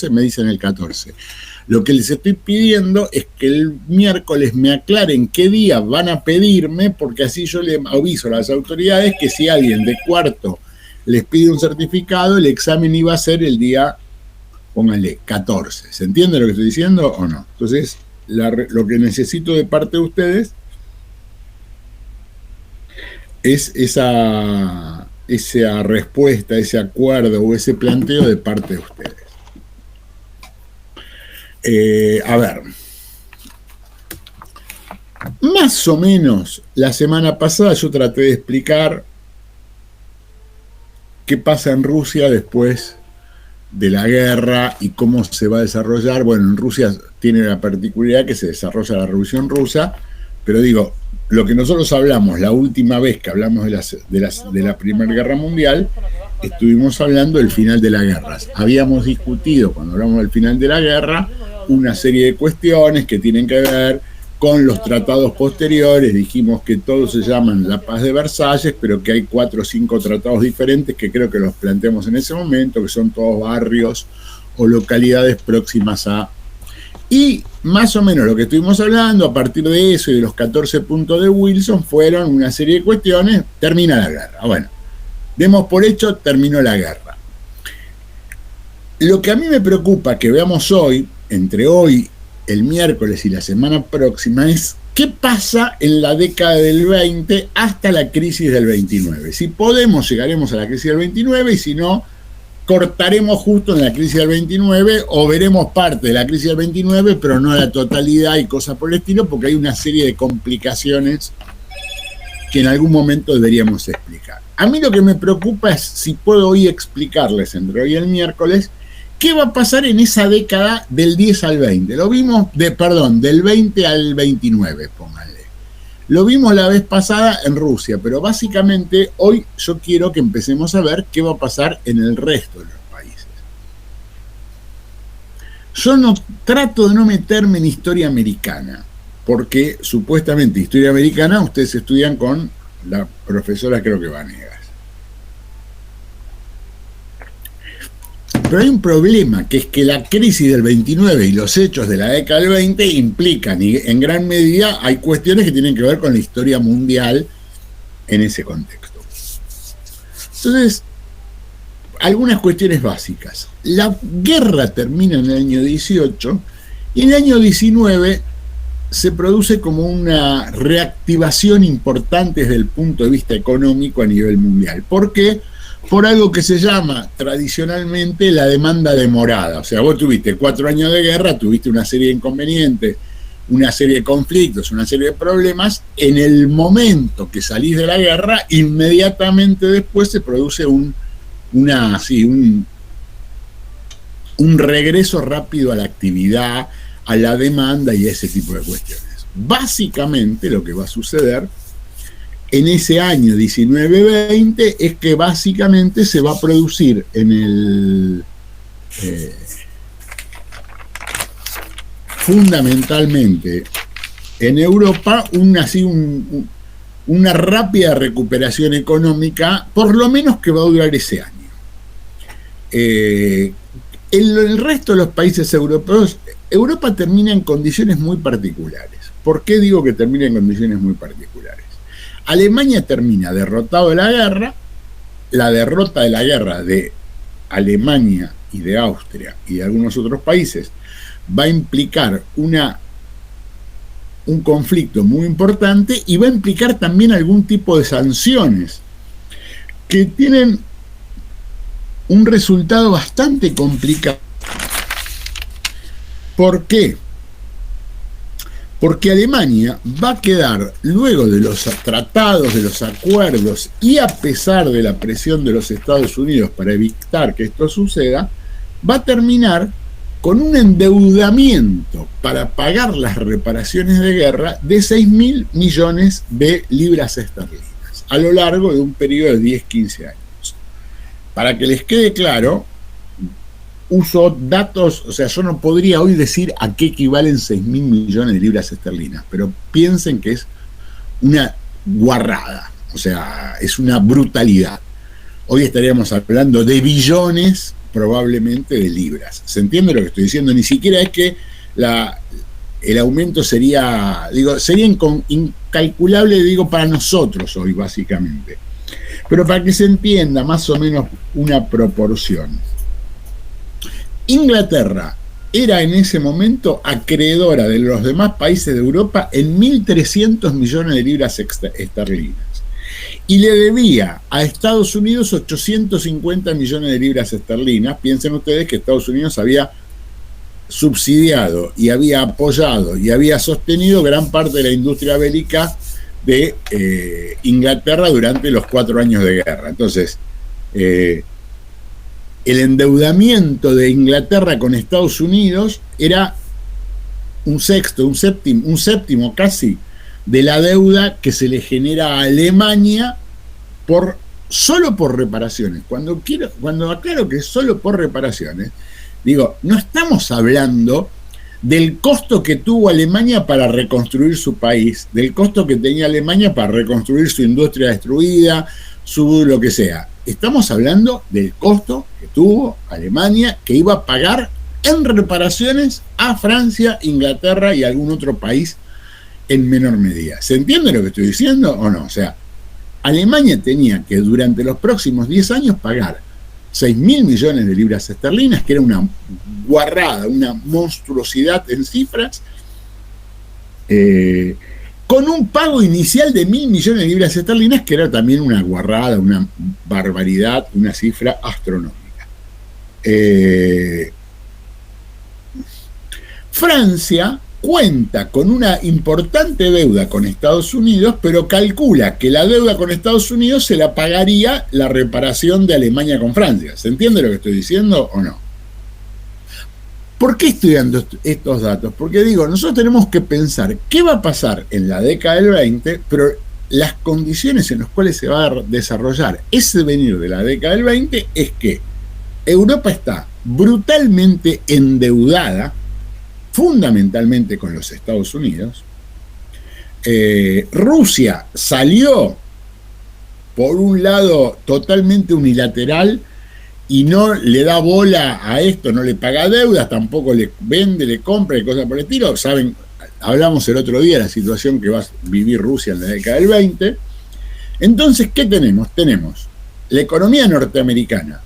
me dicen el 14. Lo que les estoy pidiendo es que el miércoles me aclaren qué día van a pedirme, porque así yo le aviso a las autoridades que si alguien de cuarto les pide un certificado, el examen iba a ser el día, pónganle, 14. ¿Se entiende lo que estoy diciendo o no? Entonces, lo que necesito de parte de ustedes es esa respuesta, ese acuerdo o ese planteo de parte de ustedes. A ver, más o menos la semana pasada yo traté de explicar qué pasa en Rusia después de la guerra y cómo se va a desarrollar. Bueno, en Rusia tiene la particularidad que se desarrolla la Revolución Rusa, pero digo, lo que nosotros hablamos la última vez que hablamos de la Primera Guerra Mundial, estuvimos hablando del final de la guerra. Habíamos discutido, cuando hablamos del final de la guerra, una serie de cuestiones que tienen que ver con los tratados posteriores. Dijimos que todos se llaman la Paz de Versalles, pero que hay 4 o 5 tratados diferentes que creo que los planteamos en ese momento, que son todos barrios o localidades próximas a... Y más o menos lo que estuvimos hablando a partir de eso y de los 14 puntos de Wilson fueron una serie de cuestiones. Termina la guerra. Bueno, demos por hecho, terminó la guerra. Lo que a mí me preocupa que veamos hoy, entre hoy, el miércoles y la semana próxima, es qué pasa en la década del 20 hasta la crisis del 29. Si podemos, llegaremos a la crisis del 29, y si no, cortaremos justo en la crisis del 29 o veremos parte de la crisis del 29, pero no la totalidad y cosas por el estilo, porque hay una serie de complicaciones que en algún momento deberíamos explicar. A mí lo que me preocupa es si puedo hoy explicarles, entre hoy y el miércoles, qué va a pasar en esa década del 10 al 20. Lo vimos, del 20 al 29, pónganle. Lo vimos la vez pasada en Rusia, pero básicamente hoy yo quiero que empecemos a ver qué va a pasar en el resto de los países. Yo no trato de no meterme en historia americana, porque supuestamente historia americana ustedes estudian con la profesora, creo que Vanegas. Pero hay un problema, que es que la crisis del 29 y los hechos de la década del 20 implican, y en gran medida hay cuestiones que tienen que ver con la historia mundial en ese contexto. Entonces, algunas cuestiones básicas. La guerra termina en el año 18 y en el año 19 se produce como una reactivación importante desde el punto de vista económico a nivel mundial. ¿Por qué? Por algo que se llama tradicionalmente la demanda demorada. O sea, vos tuviste 4 años de guerra, tuviste una serie de inconvenientes, una serie de conflictos, una serie de problemas. En el momento que salís de la guerra, inmediatamente después se produce un regreso rápido a la actividad, a la demanda y a ese tipo de cuestiones. Básicamente lo que va a suceder en ese año 19-20 es que básicamente se va a producir en el fundamentalmente en Europa una rápida recuperación económica, por lo menos que va a durar ese año. El resto de los países europeos, Europa termina en condiciones muy particulares. ¿Por qué digo que termina en condiciones muy particulares? Alemania termina derrotado de la guerra. La derrota de la guerra de Alemania y de Austria y de algunos otros países va a implicar un conflicto muy importante y va a implicar también algún tipo de sanciones que tienen un resultado bastante complicado. ¿Por qué? Porque Alemania va a quedar, luego de los tratados, de los acuerdos, y a pesar de la presión de los Estados Unidos para evitar que esto suceda, va a terminar con un endeudamiento para pagar las reparaciones de guerra de 6.000 millones de libras esterlinas a lo largo de un periodo de 10-15 años. Para que les quede claro, uso datos, o sea, yo no podría hoy decir a qué equivalen 6.000 millones de libras esterlinas, pero piensen que es una guarrada, o sea, es una brutalidad. Hoy estaríamos hablando de billones, probablemente de libras. ¿Se entiende lo que estoy diciendo? Ni siquiera es que el aumento sería incalculable, digo, para nosotros hoy, básicamente. Pero para que se entienda más o menos una proporción. Inglaterra era en ese momento acreedora de los demás países de Europa en 1.300 millones de libras esterlinas. Y le debía a Estados Unidos 850 millones de libras esterlinas. Piensen ustedes que Estados Unidos había subsidiado y había apoyado y había sostenido gran parte de la industria bélica de Inglaterra durante los 4 años de guerra. Entonces, el endeudamiento de Inglaterra con Estados Unidos era un séptimo casi de la deuda que se le genera a Alemania solo por reparaciones. Cuando aclaro que es solo por reparaciones, digo, no estamos hablando del costo que tuvo Alemania para reconstruir su país, del costo que tenía Alemania para reconstruir su industria destruida, su lo que sea. Estamos hablando del costo que tuvo Alemania, que iba a pagar en reparaciones a Francia, Inglaterra y algún otro país en menor medida. ¿Se entiende lo que estoy diciendo o no? O sea, Alemania tenía que durante los próximos 10 años pagar 6.000 millones de libras esterlinas, que era una guarrada, una monstruosidad en cifras, con un pago inicial de 1.000 millones de libras esterlinas, que era también una guarrada, una barbaridad, una cifra astronómica. Francia cuenta con una importante deuda con Estados Unidos, pero calcula que la deuda con Estados Unidos se la pagaría la reparación de Alemania con Francia. ¿Se entiende lo que estoy diciendo o no? ¿Por qué estoy dando estos datos? Porque digo, nosotros tenemos que pensar qué va a pasar en la década del 20, pero las condiciones en las cuales se va a desarrollar ese venir de la década del 20 es que Europa está brutalmente endeudada, fundamentalmente con los Estados Unidos. Rusia salió por un lado totalmente unilateral y no le da bola a esto, no le paga deudas, tampoco le vende, le compra y cosas por el estilo. Saben, hablamos el otro día de la situación que va a vivir Rusia en la década del 20. Entonces, ¿qué tenemos? Tenemos la economía norteamericana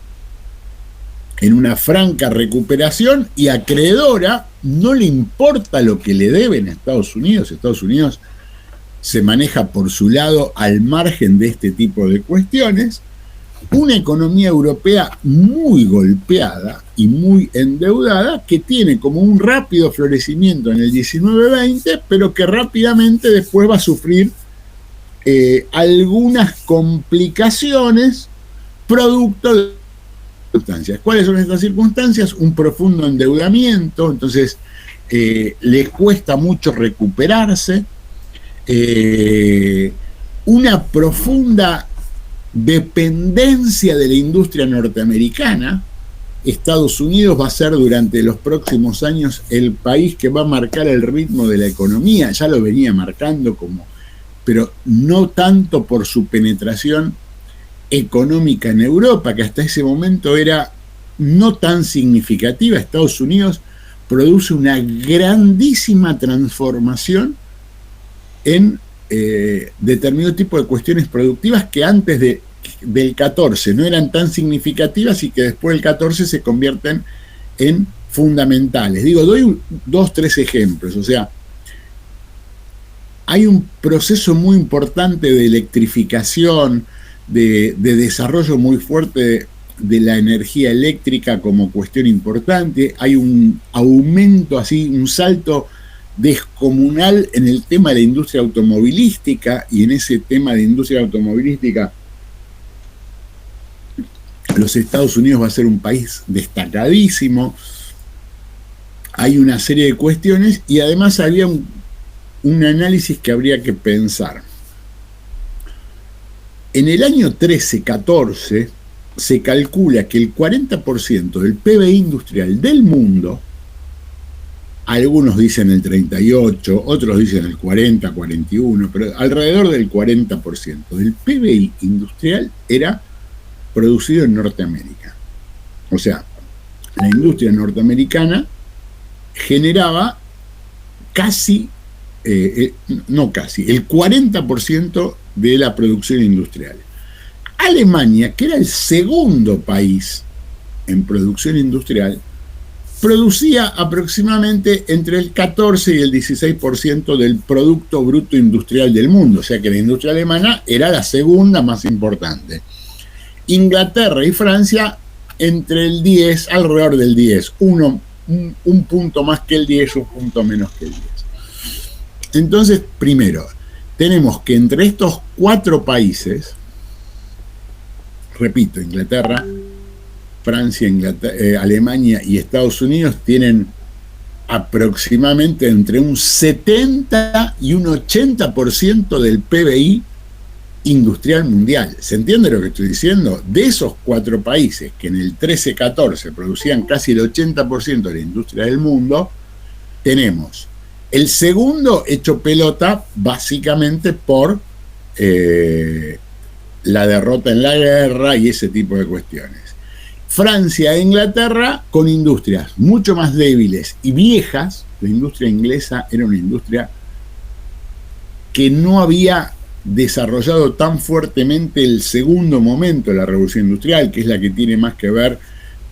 en una franca recuperación y acreedora, no le importa lo que le deben a Estados Unidos. Estados Unidos se maneja por su lado al margen de este tipo de cuestiones. Una economía europea muy golpeada y muy endeudada, que tiene como un rápido florecimiento en el 19-20, pero que rápidamente después va a sufrir algunas complicaciones producto de circunstancias. ¿Cuáles son estas circunstancias? Un profundo endeudamiento, entonces les cuesta mucho recuperarse, una profunda dependencia de la industria norteamericana. Estados Unidos va a ser durante los próximos años el país que va a marcar el ritmo de la economía, ya lo venía marcando pero no tanto por su penetración económica en Europa, que hasta ese momento era no tan significativa. Estados Unidos produce una grandísima transformación en determinado tipo de cuestiones productivas que antes del 14 no eran tan significativas y que después del 14 se convierten en fundamentales. Digo, doy 2-3 ejemplos. O sea, hay un proceso muy importante de electrificación, de desarrollo muy fuerte de la energía eléctrica como cuestión importante. Hay un aumento así, un salto descomunal en el tema de la industria automovilística, y en ese tema de industria automovilística los Estados Unidos va a ser un país destacadísimo. Hay una serie de cuestiones y además había un análisis que habría que pensar. En el año 13-14 se calcula que el 40% del PBI industrial del mundo, algunos dicen el 38, otros dicen el 40, 41, pero alrededor del 40% del PBI industrial era producido en Norteamérica. O sea, la industria norteamericana generaba casi, no casi, el 40% de la producción industrial. Alemania, que era el segundo país en producción industrial, producía aproximadamente entre el 14 y el 16% del Producto Bruto Industrial del mundo, o sea que la industria alemana era la segunda más importante. Inglaterra y Francia entre el 10, alrededor del 10, un punto más que el 10, un punto menos que el 10. Entonces, primero, tenemos que entre estos 4 países, repito, Inglaterra, Francia, Alemania y Estados Unidos tienen aproximadamente entre un 70 y un 80% del PBI industrial mundial. ¿Se entiende lo que estoy diciendo? De esos 4 países que en el 13-14 producían casi el 80% de la industria del mundo, tenemos el segundo hecho pelota básicamente por la derrota en la guerra y ese tipo de cuestiones. Francia e Inglaterra con industrias mucho más débiles y viejas. La industria inglesa era una industria que no había desarrollado tan fuertemente el segundo momento de la revolución industrial, que es la que tiene más que ver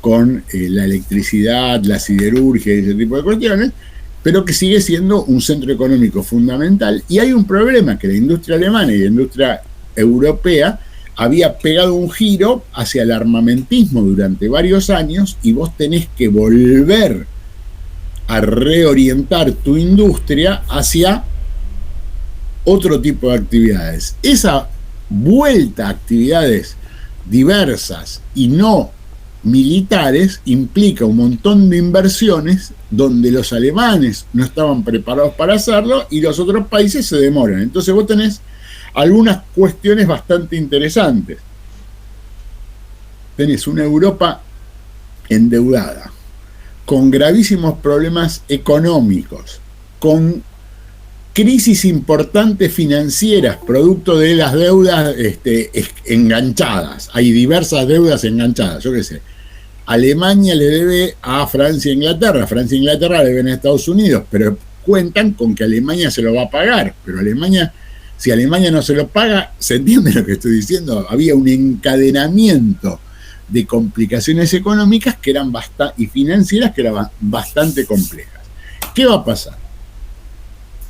con la electricidad, la siderurgia y ese tipo de cuestiones, pero que sigue siendo un centro económico fundamental. Y hay un problema, que la industria alemana y la industria europea había pegado un giro hacia el armamentismo durante varios años y vos tenés que volver a reorientar tu industria hacia otro tipo de actividades. Esa vuelta a actividades diversas y no militares implica un montón de inversiones donde los alemanes no estaban preparados para hacerlo y los otros países se demoran. Entonces vos tenés algunas cuestiones bastante interesantes. Tenés una Europa endeudada, con gravísimos problemas económicos, con crisis importantes financieras, producto de las deudas enganchadas. Hay diversas deudas enganchadas, yo qué sé. Alemania le debe a Francia e Inglaterra, Francia e Inglaterra le deben a Estados Unidos, pero cuentan con que Alemania se lo va a pagar, pero si Alemania no se lo paga, ¿se entiende lo que estoy diciendo? Había un encadenamiento de complicaciones económicas que eran y financieras que eran bastante complejas. ¿Qué va a pasar?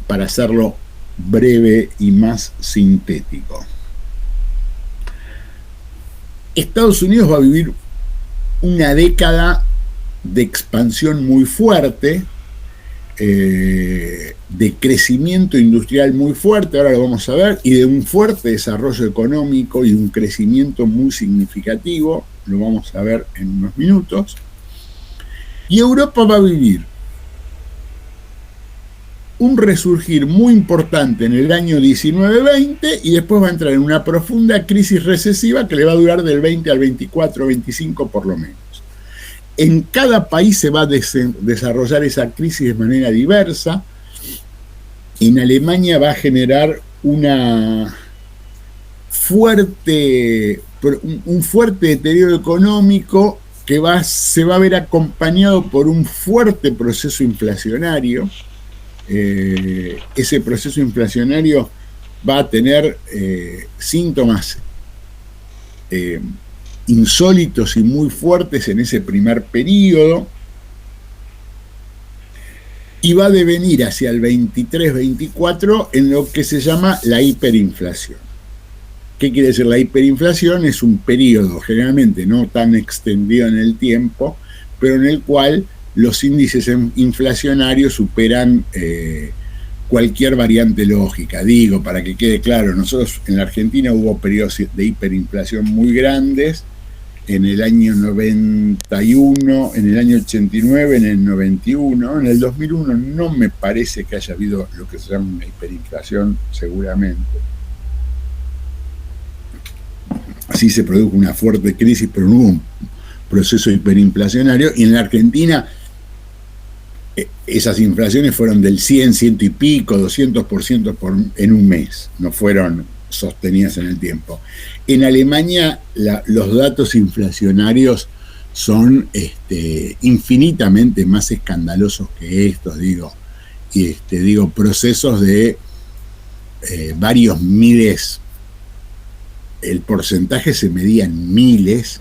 Para hacerlo breve y más sintético. Estados Unidos va a vivir una década de expansión muy fuerte, de crecimiento industrial muy fuerte, ahora lo vamos a ver, y de un fuerte desarrollo económico y un crecimiento muy significativo, lo vamos a ver en unos minutos. Y Europa va a vivir un resurgir muy importante en el año 19-20 y después va a entrar en una profunda crisis recesiva que le va a durar del 20 al 24-25 por lo menos. En cada país se va a desarrollar esa crisis de manera diversa. En Alemania va a generar un fuerte deterioro económico que se va a ver acompañado por un fuerte proceso inflacionario. Ese proceso inflacionario va a tener síntomas insólitos y muy fuertes en ese primer periodo, y va a devenir hacia el 23-24 en lo que se llama la hiperinflación. ¿Qué quiere decir la hiperinflación? Es un periodo generalmente no tan extendido en el tiempo, pero en el cual los índices inflacionarios superan cualquier variante lógica. Digo, para que quede claro, nosotros en la Argentina hubo periodos de hiperinflación muy grandes, en el año 91, en el año 89, en el 91, en el 2001 no me parece que haya habido lo que se llama una hiperinflación, seguramente. Así se produjo una fuerte crisis, pero no hubo un proceso hiperinflacionario, y en la Argentina esas inflaciones fueron del 100, 100 y pico, 200% en un mes, no fueron sostenidas en el tiempo. En Alemania los datos inflacionarios son infinitamente más escandalosos que estos, digo procesos de varios miles, el porcentaje se medía en miles,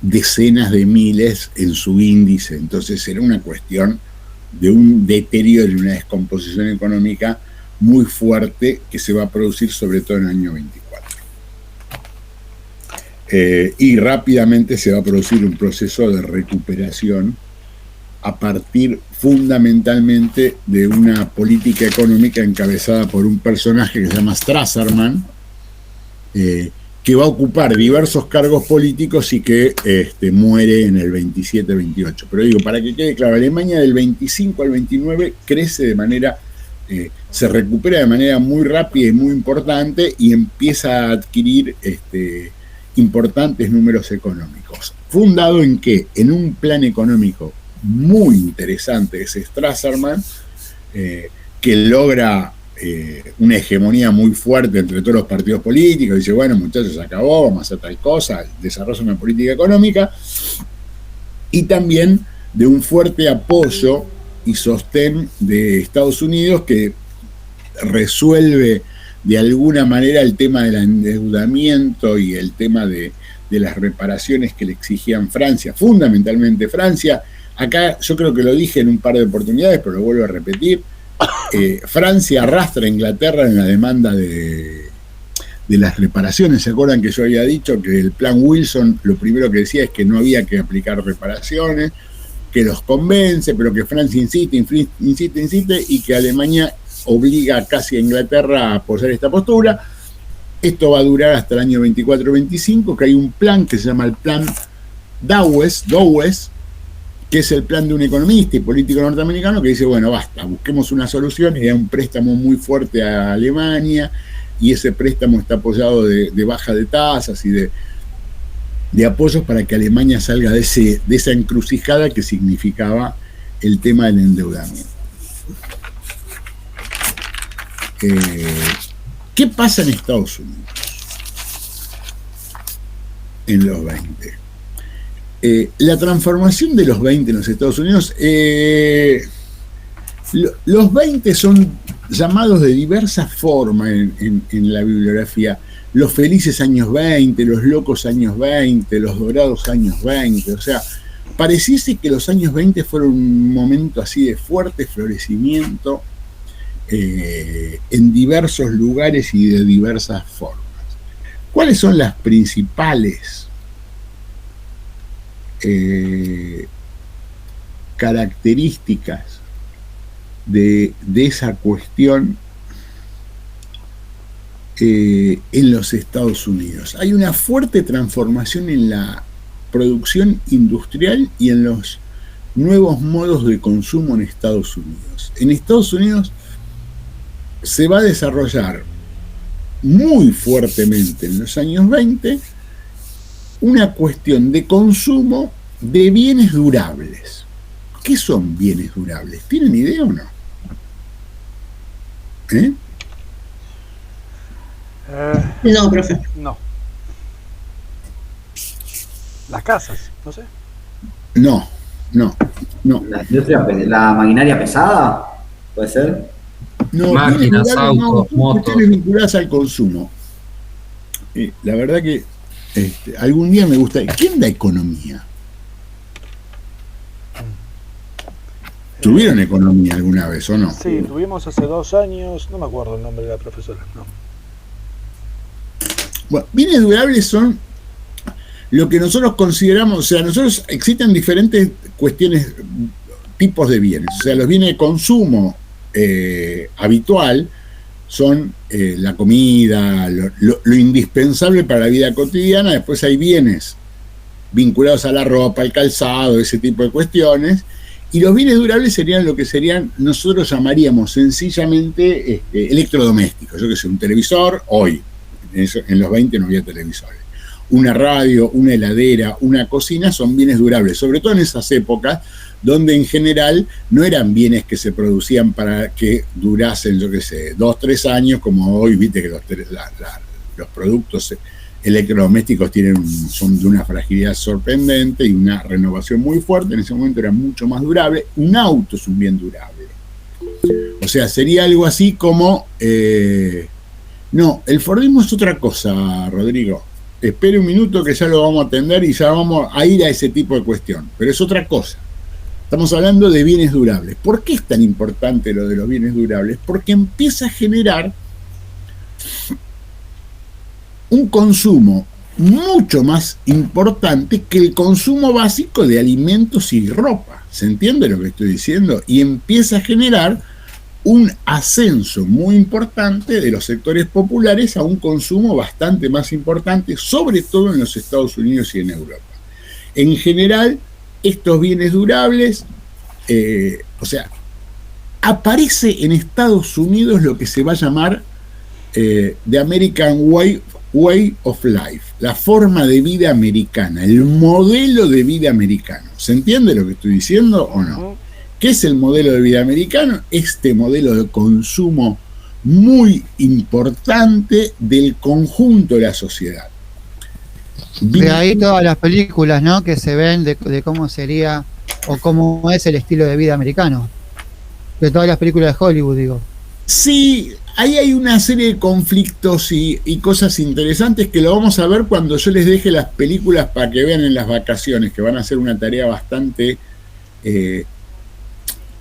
decenas de miles en su índice, entonces era una cuestión de un deterioro y una descomposición económica muy fuerte que se va a producir sobre todo en el año 24. Y rápidamente se va a producir un proceso de recuperación a partir fundamentalmente de una política económica encabezada por un personaje que se llama Stresemann, que va a ocupar diversos cargos políticos y que muere en el 27-28. Pero digo, para que quede claro, Alemania del 25 al 29 crece de manera, se recupera de manera muy rápida y muy importante y empieza a adquirir importantes números económicos. Fundado en qué? En un plan económico muy interesante de Stresemann, que logra una hegemonía muy fuerte entre todos los partidos políticos, dice, bueno, muchachos, acabó, vamos a hacer tal cosa, desarrolla una política económica, y también de un fuerte apoyo y sostén de Estados Unidos, que resuelve de alguna manera el tema del endeudamiento y el tema de las reparaciones que le exigían Francia, fundamentalmente Francia. Acá yo creo que lo dije en un par de oportunidades, pero lo vuelvo a repetir. Francia arrastra a Inglaterra en la demanda de las reparaciones. ¿Se acuerdan que yo había dicho que el plan Wilson lo primero que decía es que no había que aplicar reparaciones, que los convence, pero que Francia insiste y que Alemania obliga casi a Inglaterra a apoyar esta postura? Esto va a durar hasta el año 24-25, que hay un plan que se llama el plan Dawes, que es el plan de un economista y político norteamericano que dice, bueno, basta, busquemos una solución, y da un préstamo muy fuerte a Alemania, y ese préstamo está apoyado de baja de tasas y de apoyos para que Alemania salga de esa encrucijada que significaba el tema del endeudamiento. ¿Qué pasa en Estados Unidos en los 20? La transformación de los 20 en los Estados Unidos, los 20 son llamados de diversas formas en la bibliografía. Los felices años 20, los locos años 20, los dorados años 20. O sea, pareciese que los años 20 fueron un momento así de fuerte florecimiento en diversos lugares y de diversas formas. ¿Cuáles son las principales características de esa cuestión en los Estados Unidos? Hay una fuerte transformación en la producción industrial y en los nuevos modos de consumo en Estados Unidos. En Estados Unidos se va a desarrollar muy fuertemente en los años 20 una cuestión de consumo de bienes durables. ¿Qué son bienes durables? ¿Tienen idea o no? No, profe. No. Las casas, no sé. No. La industria, la maquinaria pesada, ¿puede ser? No, máquinas, autos, motos. Cuestiones vinculadas al consumo. La verdad que algún día me gusta. ¿Quién da economía? ¿Tuvieron economía alguna vez o no? Sí, tuvimos hace 2 años, no me acuerdo el nombre de la profesora, no. Bueno, bienes durables son lo que nosotros consideramos, o sea, nosotros existen diferentes cuestiones, tipos de bienes. O sea, los bienes de consumo habitual son la comida, lo indispensable para la vida cotidiana. Después hay bienes vinculados a la ropa, al calzado, ese tipo de cuestiones. Y los bienes durables serían lo que nosotros llamaríamos sencillamente electrodomésticos. Yo que sé, un televisor, hoy, en los 20 no había televisores. Una radio, una heladera, una cocina son bienes durables, sobre todo en esas épocas donde en general no eran bienes que se producían para que durasen, yo qué sé, 2-3 años, como hoy, viste que los productos electrodomésticos son de una fragilidad sorprendente y una renovación muy fuerte. En ese momento era mucho más durable. Un auto es un bien durable. O sea, sería algo así como... no, el Fordismo es otra cosa, Rodrigo. Espere un minuto que ya lo vamos a atender y ya vamos a ir a ese tipo de cuestión. Pero es otra cosa. Estamos hablando de bienes durables. ¿Por qué es tan importante lo de los bienes durables? Porque empieza a generar un consumo mucho más importante que el consumo básico de alimentos y ropa. ¿Se entiende lo que estoy diciendo? Y empieza a generar un ascenso muy importante de los sectores populares a un consumo bastante más importante, sobre todo en los Estados Unidos y en Europa. En general, estos bienes durables, o sea, aparece en Estados Unidos lo que se va a llamar The American Way of Life, la forma de vida americana, el modelo de vida americano. ¿Se entiende lo que estoy diciendo o no? ¿Qué es el modelo de vida americano? Este modelo de consumo muy importante del conjunto de la sociedad. De ahí todas las películas, ¿no?, que se ven de cómo sería o cómo es el estilo de vida americano. De todas las películas de Hollywood, digo. Sí, ahí hay una serie de conflictos y cosas interesantes que lo vamos a ver cuando yo les deje las películas para que vean en las vacaciones, que van a ser una tarea bastante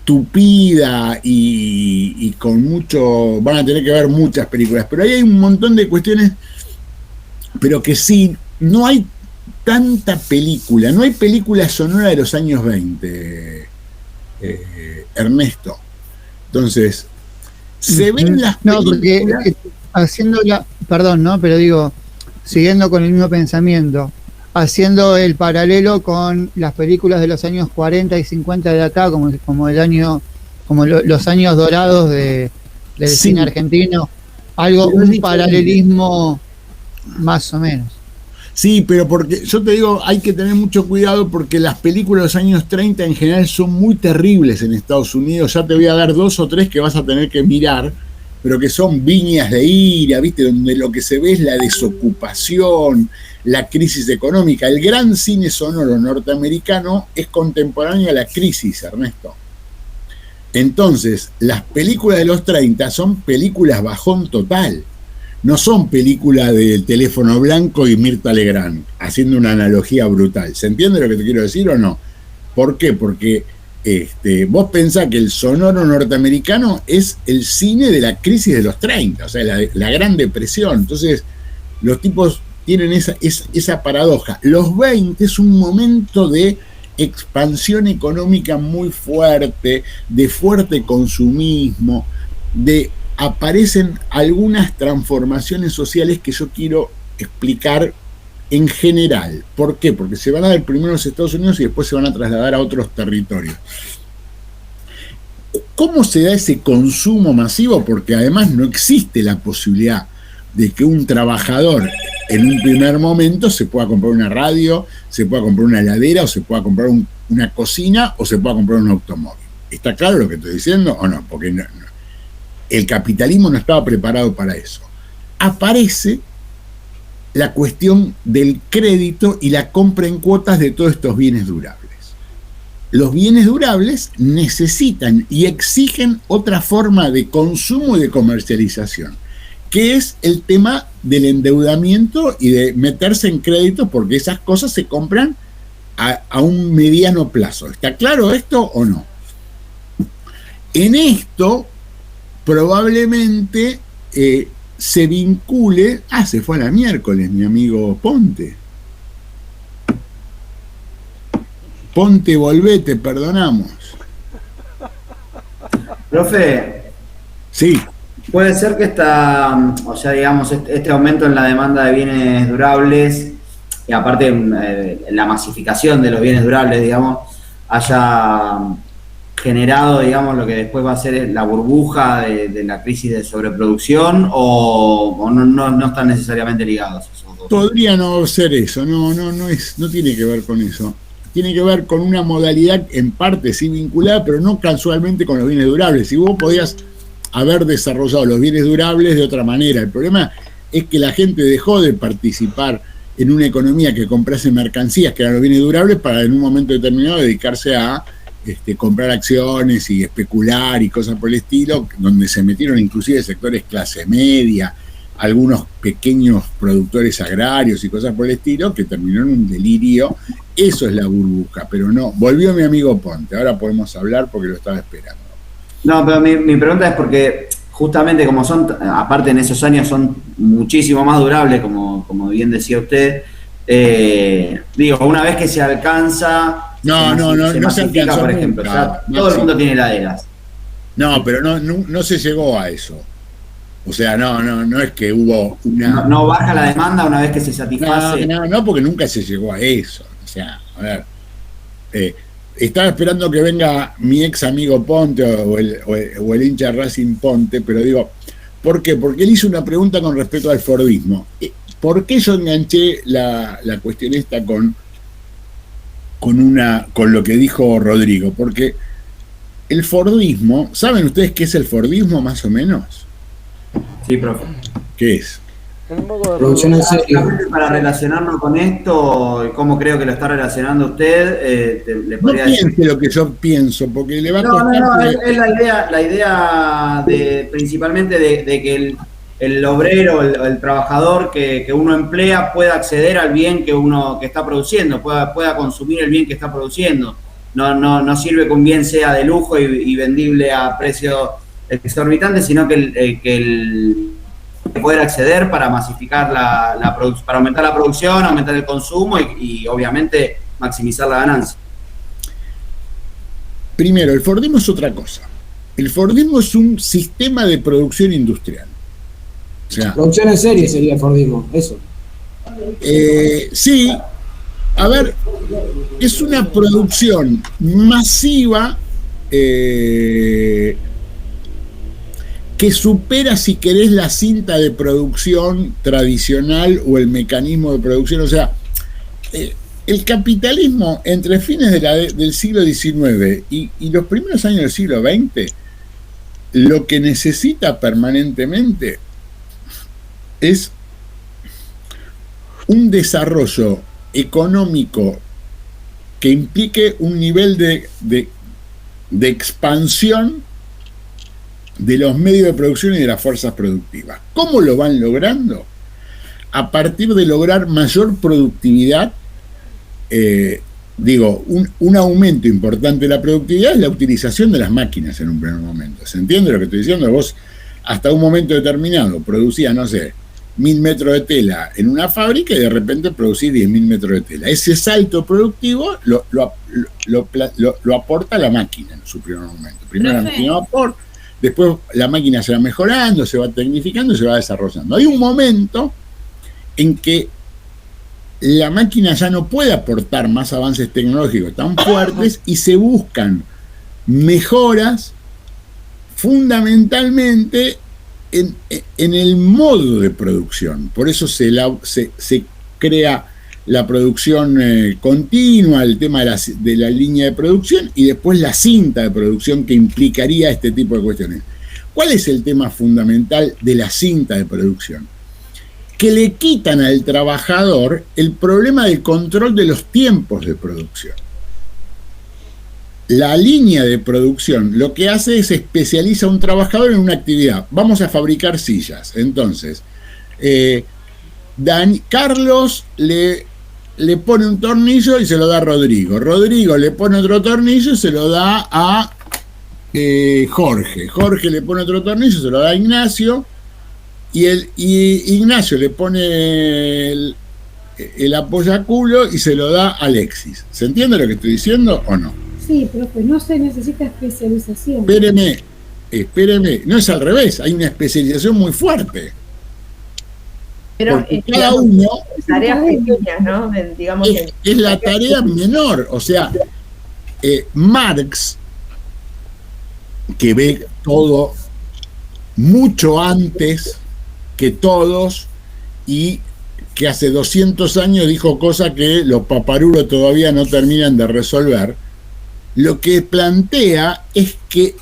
tupida y con mucho... Van a tener que ver muchas películas, pero ahí hay un montón de cuestiones, pero que sí, no hay tanta película, no hay película sonora de los años 20, Ernesto. Entonces, se ven las películas... No, porque perdón, ¿no? Pero digo, siguiendo con el mismo pensamiento, haciendo el paralelo con las películas de los años 40 y 50 de acá, como los años dorados del cine argentino, un paralelismo más o menos. Sí, pero porque yo te digo, hay que tener mucho cuidado porque las películas de los años 30 en general son muy terribles en Estados Unidos. Ya te voy a dar 2 o 3 que vas a tener que mirar, pero que son viñas de ira, ¿viste? Donde lo que se ve es la desocupación, la crisis económica. El gran cine sonoro norteamericano es contemporáneo a la crisis, Ernesto. Entonces, las películas de los 30 son películas bajón total. No son películas del Teléfono Blanco y Mirta Legrand, haciendo una analogía brutal. ¿Se entiende lo que te quiero decir o no? ¿Por qué? Porque vos pensás que el sonoro norteamericano es el cine de la crisis de los 30, o sea, la Gran Depresión. Entonces, los tipos tienen esa paradoja. Los 20 es un momento de expansión económica muy fuerte, de fuerte consumismo, aparecen algunas transformaciones sociales que yo quiero explicar en general. ¿Por qué? Porque se van a dar primero a los Estados Unidos y después se van a trasladar a otros territorios. ¿Cómo se da ese consumo masivo? Porque además no existe la posibilidad de que un trabajador en un primer momento se pueda comprar una radio, se pueda comprar una heladera, o se pueda comprar una cocina, o se pueda comprar un automóvil. ¿Está claro lo que estoy diciendo o no? Porque el capitalismo no estaba preparado para eso. Aparece la cuestión del crédito y la compra en cuotas de todos estos bienes durables. Los bienes durables necesitan y exigen otra forma de consumo y de comercialización, que es el tema del endeudamiento y de meterse en crédito, porque esas cosas se compran a un mediano plazo. ¿Está claro esto o no? En esto probablemente se vincule... se fue a la miércoles mi amigo Ponte. Ponte, volvé, te perdonamos. Profe. Sí. Puede ser que digamos, este aumento en la demanda de bienes durables, y aparte la masificación de los bienes durables, digamos, haya generado, digamos, lo que después va a ser la burbuja de la crisis de sobreproducción, o no están necesariamente ligados esos dos? Podría no ser eso, no tiene que ver con eso. Tiene que ver con una modalidad en parte sí vinculada, pero no casualmente con los bienes durables. Si vos podías haber desarrollado los bienes durables de otra manera. El problema es que la gente dejó de participar en una economía que comprase mercancías, que eran los bienes durables, para en un momento determinado dedicarse a comprar acciones y especular y cosas por el estilo, donde se metieron inclusive sectores clase media, algunos pequeños productores agrarios y cosas por el estilo, que terminó en un delirio. Eso es la burbuja, pero no. Volvió mi amigo Ponte, ahora podemos hablar porque lo estaba esperando. No, pero mi pregunta es porque justamente como son, aparte en esos años son muchísimo más durables, como bien decía usted, digo, una vez que se alcanza... No se alcanzó, por ejemplo, nunca, todo el mundo tiene heladeras. No, pero no se llegó a eso. O sea, no es que hubo una... No baja la demanda una vez que se satisface. No, porque nunca se llegó a eso. O sea, a ver, estaba esperando que venga mi ex amigo Ponte o el hincha Racing Ponte, pero digo, ¿por qué? Porque él hizo una pregunta con respecto al Fordismo. ¿Por qué yo enganché la cuestión esta con lo que dijo Rodrigo? Porque el Fordismo, ¿saben ustedes qué es el Fordismo más o menos? Sí, profe. ¿Qué es? El modo de Producción en serio. Para relacionarnos con esto, cómo creo que lo está relacionando usted, le No podría piense decir. lo que yo pienso, porque le va a No, costar. es la idea de principalmente de que el obrero, el trabajador que uno emplea pueda acceder al bien que está produciendo, pueda consumir el bien que está produciendo. No sirve que un bien sea de lujo y vendible a precio exorbitante, sino que poder acceder para masificar para aumentar la producción, aumentar el consumo y obviamente maximizar la ganancia. Primero, el Fordismo es otra cosa. El Fordismo es un sistema de producción industrial. O sea, Producción en serie sería el Fordismo, eso. sí, a ver, es una producción masiva que supera, si querés, la cinta de producción tradicional o el mecanismo de producción. O sea, el capitalismo entre fines del siglo XIX y los primeros años del siglo XX, lo que necesita permanentemente es un desarrollo económico que implique un nivel de expansión de los medios de producción y de las fuerzas productivas. ¿Cómo lo van logrando? A partir de lograr mayor productividad, un aumento importante de la productividad es la utilización de las máquinas en un primer momento. ¿Se entiende lo que estoy diciendo? Vos, hasta un momento determinado, producías, 1000 metros de tela en una fábrica y de repente producís 10.000 metros de tela. Ese salto productivo lo aporta la máquina en su primer momento. Primero la máquina de vapor, después la máquina se va mejorando, se va tecnificando y se va desarrollando. Hay un momento en que la máquina ya no puede aportar más avances tecnológicos tan fuertes y se buscan mejoras fundamentalmente en el modo de producción. Por eso se crea la producción continua, el tema de la línea de producción y después la cinta de producción que implicaría este tipo de cuestiones. ¿Cuál es el tema fundamental de la cinta de producción? Que le quitan al trabajador el problema del control de los tiempos de producción. La línea de producción lo que hace es especializa a un trabajador en una actividad. Vamos a fabricar sillas. Entonces, Carlos le pone un tornillo y se lo da a Rodrigo. Rodrigo le pone otro tornillo y se lo da a Jorge. Jorge le pone otro tornillo y se lo da a Ignacio. Y Ignacio le pone el apoyaculo y se lo da a Alexis. ¿Se entiende lo que estoy diciendo o no? Sí, profe, no se necesita especialización. Espéreme, no es al revés, hay una especialización muy fuerte. Pero cada uno tareas pequeñas, ¿no? Digamos es la tarea menor. O sea, Marx, que ve todo mucho antes que todos y que hace 200 años dijo cosas que los paparulos todavía no terminan de resolver, lo que plantea es que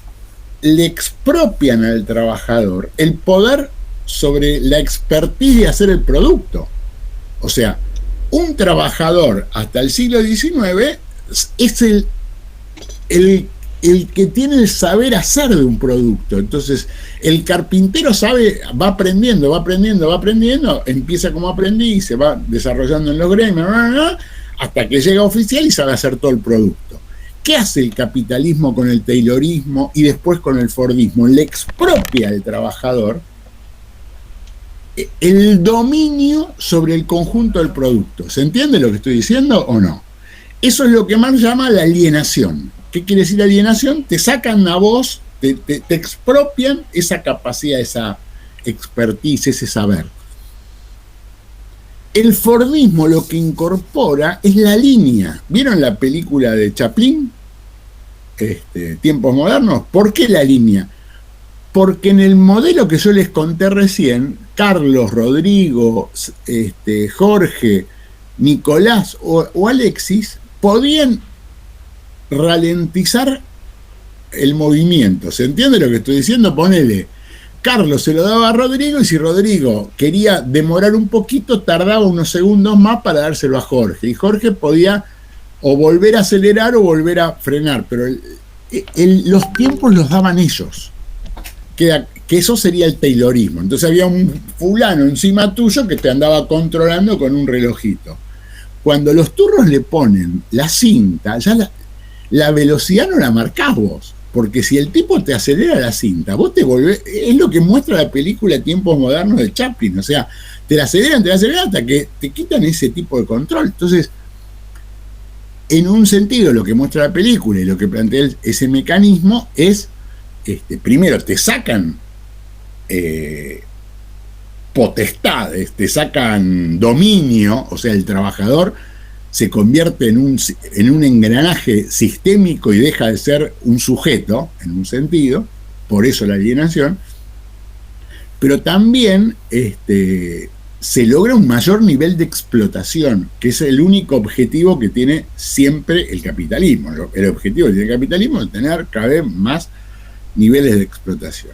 le expropian al trabajador el poder sobre la expertise de hacer el producto. O sea, un trabajador hasta el siglo XIX es el que tiene el saber hacer de un producto. Entonces, el carpintero va aprendiendo, empieza como aprendiz, se va desarrollando en los gremios, hasta que llega oficial y sabe hacer todo el producto. ¿Qué hace el capitalismo con el taylorismo y después con el fordismo? Le expropia al trabajador el dominio sobre el conjunto del producto. ¿Se entiende lo que estoy diciendo o no? Eso es lo que Marx llama la alienación. ¿Qué quiere decir alienación? Te sacan a vos, te expropian esa capacidad, esa expertise, ese saber. El fordismo lo que incorpora es la línea. ¿Vieron la película de Chaplin? Tiempos modernos. ¿Por qué la línea? Porque en el modelo que yo les conté recién, Carlos, Rodrigo, Jorge, Nicolás o Alexis podían ralentizar el movimiento. ¿Se entiende lo que estoy diciendo? Ponele, Carlos se lo daba a Rodrigo y si Rodrigo quería demorar un poquito, tardaba unos segundos más para dárselo a Jorge. Y Jorge podía o volver a acelerar o volver a frenar, pero los tiempos los daban ellos. Que eso sería el taylorismo. Entonces había un fulano encima tuyo que te andaba controlando con un relojito. Cuando los turros le ponen la cinta, ya la velocidad no la marcás vos, porque si el tipo te acelera la cinta, vos te volvés, es lo que muestra la película Tiempos Modernos de Chaplin, o sea, te la aceleran hasta que te quitan ese tipo de control. Entonces, en un sentido, lo que muestra la película y lo que plantea ese mecanismo es, primero, te sacan potestades, te sacan dominio, o sea, el trabajador se convierte en un engranaje sistémico y deja de ser un sujeto, en un sentido, por eso la alienación, pero también se logra un mayor nivel de explotación, que es el único objetivo que tiene siempre el capitalismo. El objetivo que tiene el capitalismo es tener cada vez más niveles de explotación.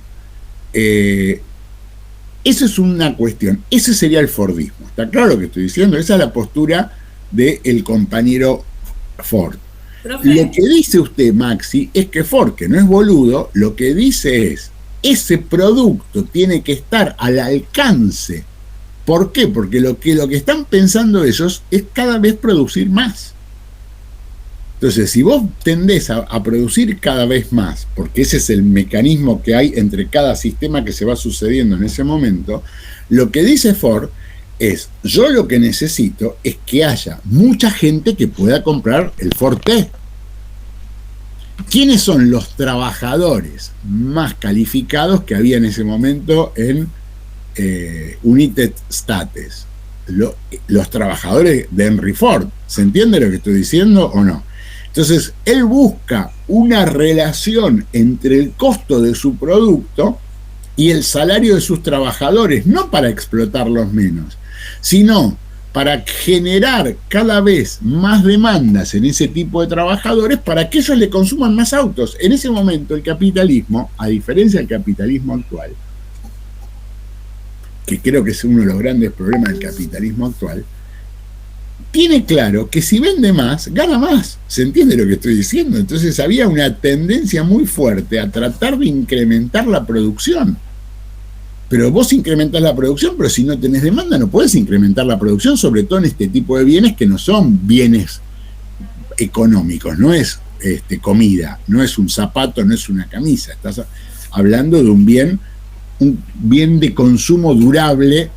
Esa es una cuestión, ese sería el fordismo. ¿Está claro lo que estoy diciendo? Esa es la postura del compañero Ford. Profe. Lo que dice usted, Maxi, es que Ford, que no es boludo, lo que dice es, ese producto tiene que estar al alcance. ¿Por qué? Porque lo que están pensando ellos es cada vez producir más. Entonces, si vos tendés a producir cada vez más, porque ese es el mecanismo que hay entre cada sistema que se va sucediendo en ese momento, lo que dice Ford es, yo lo que necesito es que haya mucha gente que pueda comprar el Ford T. ¿Quiénes son los trabajadores más calificados que había en ese momento en United States? Los trabajadores de Henry Ford. ¿Se entiende lo que estoy diciendo o no? Entonces, él busca una relación entre el costo de su producto y el salario de sus trabajadores, no para explotarlos menos, sino para generar cada vez más demandas en ese tipo de trabajadores para que ellos le consuman más autos. En ese momento el capitalismo, a diferencia del capitalismo actual, que creo que es uno de los grandes problemas del capitalismo actual, tiene claro que si vende más, gana más. ¿Se entiende lo que estoy diciendo? Entonces había una tendencia muy fuerte a tratar de incrementar la producción. Pero vos incrementás la producción, pero si no tenés demanda no podés incrementar la producción, sobre todo en este tipo de bienes que no son bienes económicos, no es comida, no es un zapato, no es una camisa. Estás hablando de un bien de consumo durable.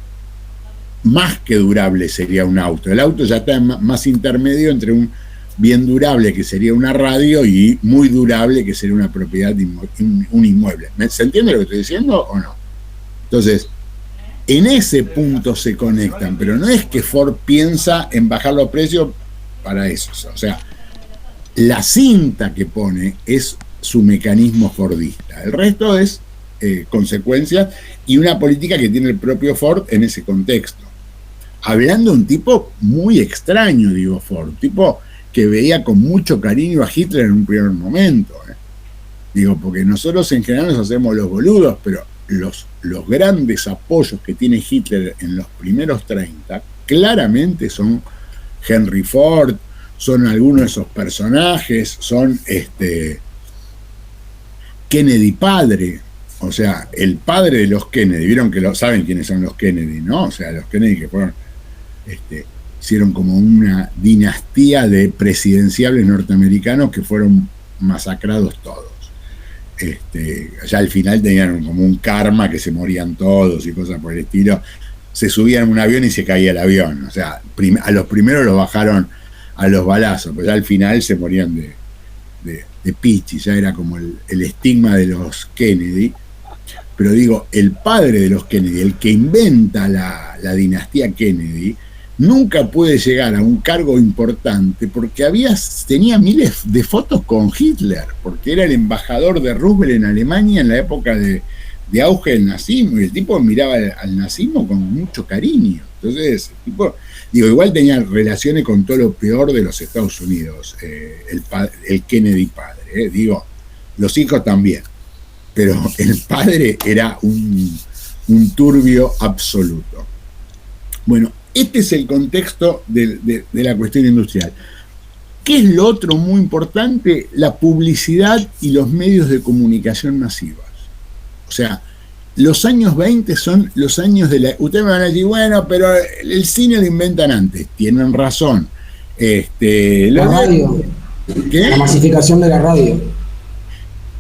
Más que durable sería un auto. El auto ya está más intermedio entre un bien durable, que sería una radio, y muy durable, que sería una propiedad, un inmueble. ¿Se entiende lo que estoy diciendo o no? Entonces, en ese punto se conectan, pero no es que Ford piensa en bajar los precios para eso. O sea, la cinta que pone es su mecanismo fordista. El resto es consecuencias y una política que tiene el propio Ford en ese contexto. Hablando de un tipo muy extraño, digo, Ford, tipo que veía con mucho cariño a Hitler en un primer momento. Digo, porque nosotros en general nos hacemos los boludos, pero los grandes apoyos que tiene Hitler en los primeros 30, claramente son Henry Ford, son algunos de esos personajes, son Kennedy padre, o sea, el padre de los Kennedy. Vieron que saben quiénes son los Kennedy, ¿no? O sea, los Kennedy que fueron, hicieron como una dinastía de presidenciables norteamericanos que fueron masacrados todos. Ya al final tenían como un karma que se morían todos y cosas por el estilo. Se subían a un avión y se caía el avión. O sea, a los primeros los bajaron a los balazos, pero ya al final se morían de pichi, ya era como el estigma de los Kennedy. Pero digo, el padre de los Kennedy, el que inventa la dinastía Kennedy, nunca puede llegar a un cargo importante porque tenía miles de fotos con Hitler, porque era el embajador de Roosevelt en Alemania en la época de auge del nazismo, y el tipo miraba al nazismo con mucho cariño. Entonces, el tipo, igual tenía relaciones con todo lo peor de los Estados Unidos, el Kennedy padre, los hijos también, pero el padre era un turbio absoluto. Bueno, este es el contexto de la cuestión industrial. ¿Qué es lo otro muy importante? La publicidad y los medios de comunicación masivos. O sea, los años 20 son los años de la... Ustedes me van a decir, bueno, pero el cine lo inventan antes. Tienen razón. La radio. ¿Qué? La masificación de la radio.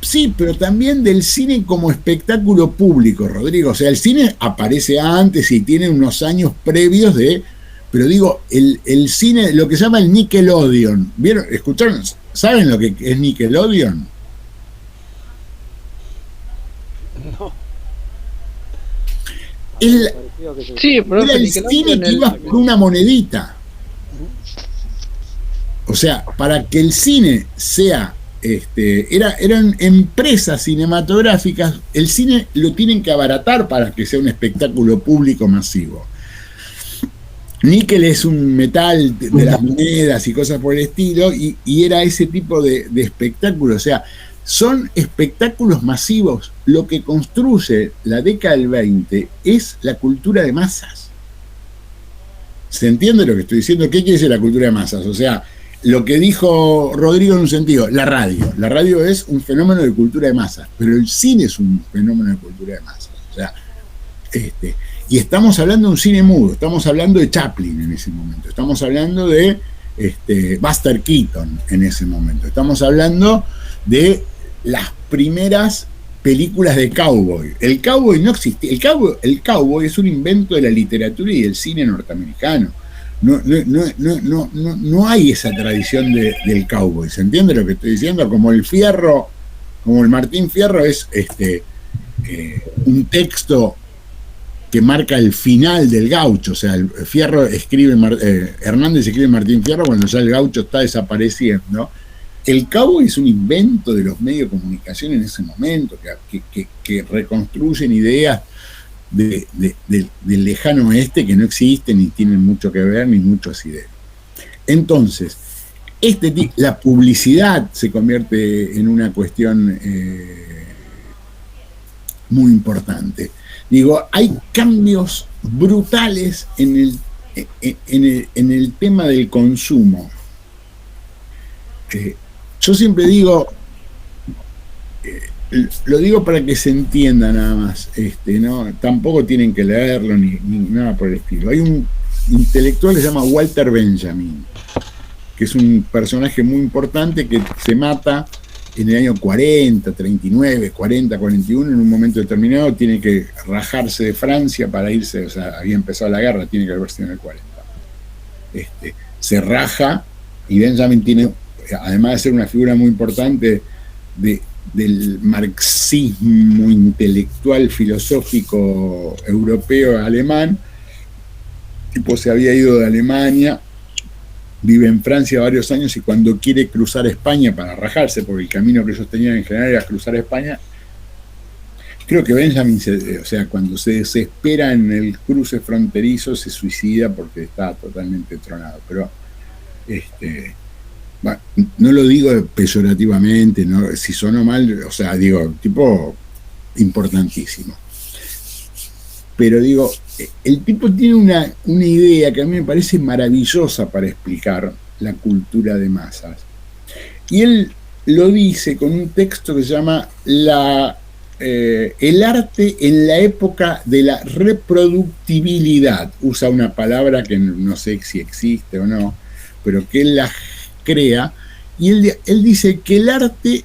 Sí, pero también del cine como espectáculo público, Rodrigo. O sea, el cine aparece antes y tiene unos años previos de... Pero el cine, lo que se llama el Nickelodeon. ¿Vieron? ¿Escucharon? ¿Saben lo que es Nickelodeon? No. Sí, pero Era el cine que ibas por una monedita. O sea, para que el cine sea... eran empresas cinematográficas, el cine lo tienen que abaratar para que sea un espectáculo público masivo. Níquel es un metal de las monedas y cosas por el estilo, y era ese tipo de espectáculo. O sea, son espectáculos masivos. Lo que construye la década del 20 es la cultura de masas. ¿Se entiende lo que estoy diciendo? ¿Qué quiere decir la cultura de masas? O sea, lo que dijo Rodrigo en un sentido, la radio. La radio es un fenómeno de cultura de masas, pero el cine es un fenómeno de cultura de masas. O sea, y estamos hablando de un cine mudo, estamos hablando de Chaplin en ese momento, estamos hablando de Buster Keaton en ese momento, estamos hablando de las primeras películas de cowboy. El cowboy no existía, el cowboy es un invento de la literatura y del cine norteamericano. No hay esa tradición del cowboy. ¿Se entiende lo que estoy diciendo? Como el Fierro, como el Martín Fierro es un texto que marca el final del gaucho. O sea, el Fierro escribe, Hernández escribe Martín Fierro cuando ya el gaucho está desapareciendo. El cowboy es un invento de los medios de comunicación en ese momento, que reconstruyen ideas del lejano oeste que no existen ni tienen mucho que ver ni mucho asidero. Entonces, la publicidad se convierte en una cuestión muy importante. Hay cambios brutales en el tema del consumo. Yo siempre digo, lo digo para que se entienda nada más, ¿no? Tampoco tienen que leerlo ni nada por el estilo. Hay un intelectual que se llama Walter Benjamin, que es un personaje muy importante que se mata en el año 40, 39, 40, 41, en un momento determinado tiene que rajarse de Francia para irse, o sea, había empezado la guerra, tiene que haber sido en el 40. Se raja, y Benjamin tiene, además de ser una figura muy importante del marxismo intelectual filosófico europeo alemán, tipo se había ido de Alemania, vive en Francia varios años, y cuando quiere cruzar España para rajarse, porque el camino que ellos tenían en general era cruzar España, creo que Benjamin, o sea, cuando se desespera en el cruce fronterizo, se suicida porque está totalmente tronado. Pero bueno, no lo digo peyorativamente, ¿no? Si sonó mal, o sea, digo, tipo importantísimo. pero digo, el tipo tiene una idea que a mí me parece maravillosa para explicar la cultura de masas. Y él lo dice con un texto que se llama el arte en la época de la reproductibilidad. Usa una palabra que no sé si existe o no, pero que él la crea. Y él dice que el arte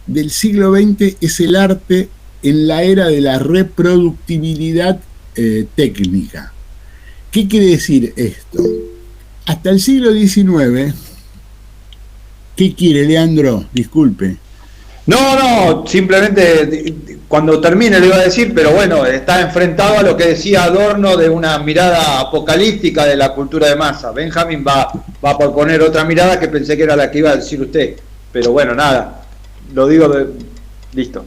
del siglo XX es el arte en la era de la reproductibilidad técnica. ¿Qué quiere decir esto? Hasta el siglo XIX, ¿qué quiere, Leandro? Disculpe. No, simplemente cuando termine le iba a decir, pero bueno, está enfrentado a lo que decía Adorno de una mirada apocalíptica de la cultura de masa. Benjamin va a proponer otra mirada que pensé que era la que iba a decir usted, pero bueno, nada, lo digo listo.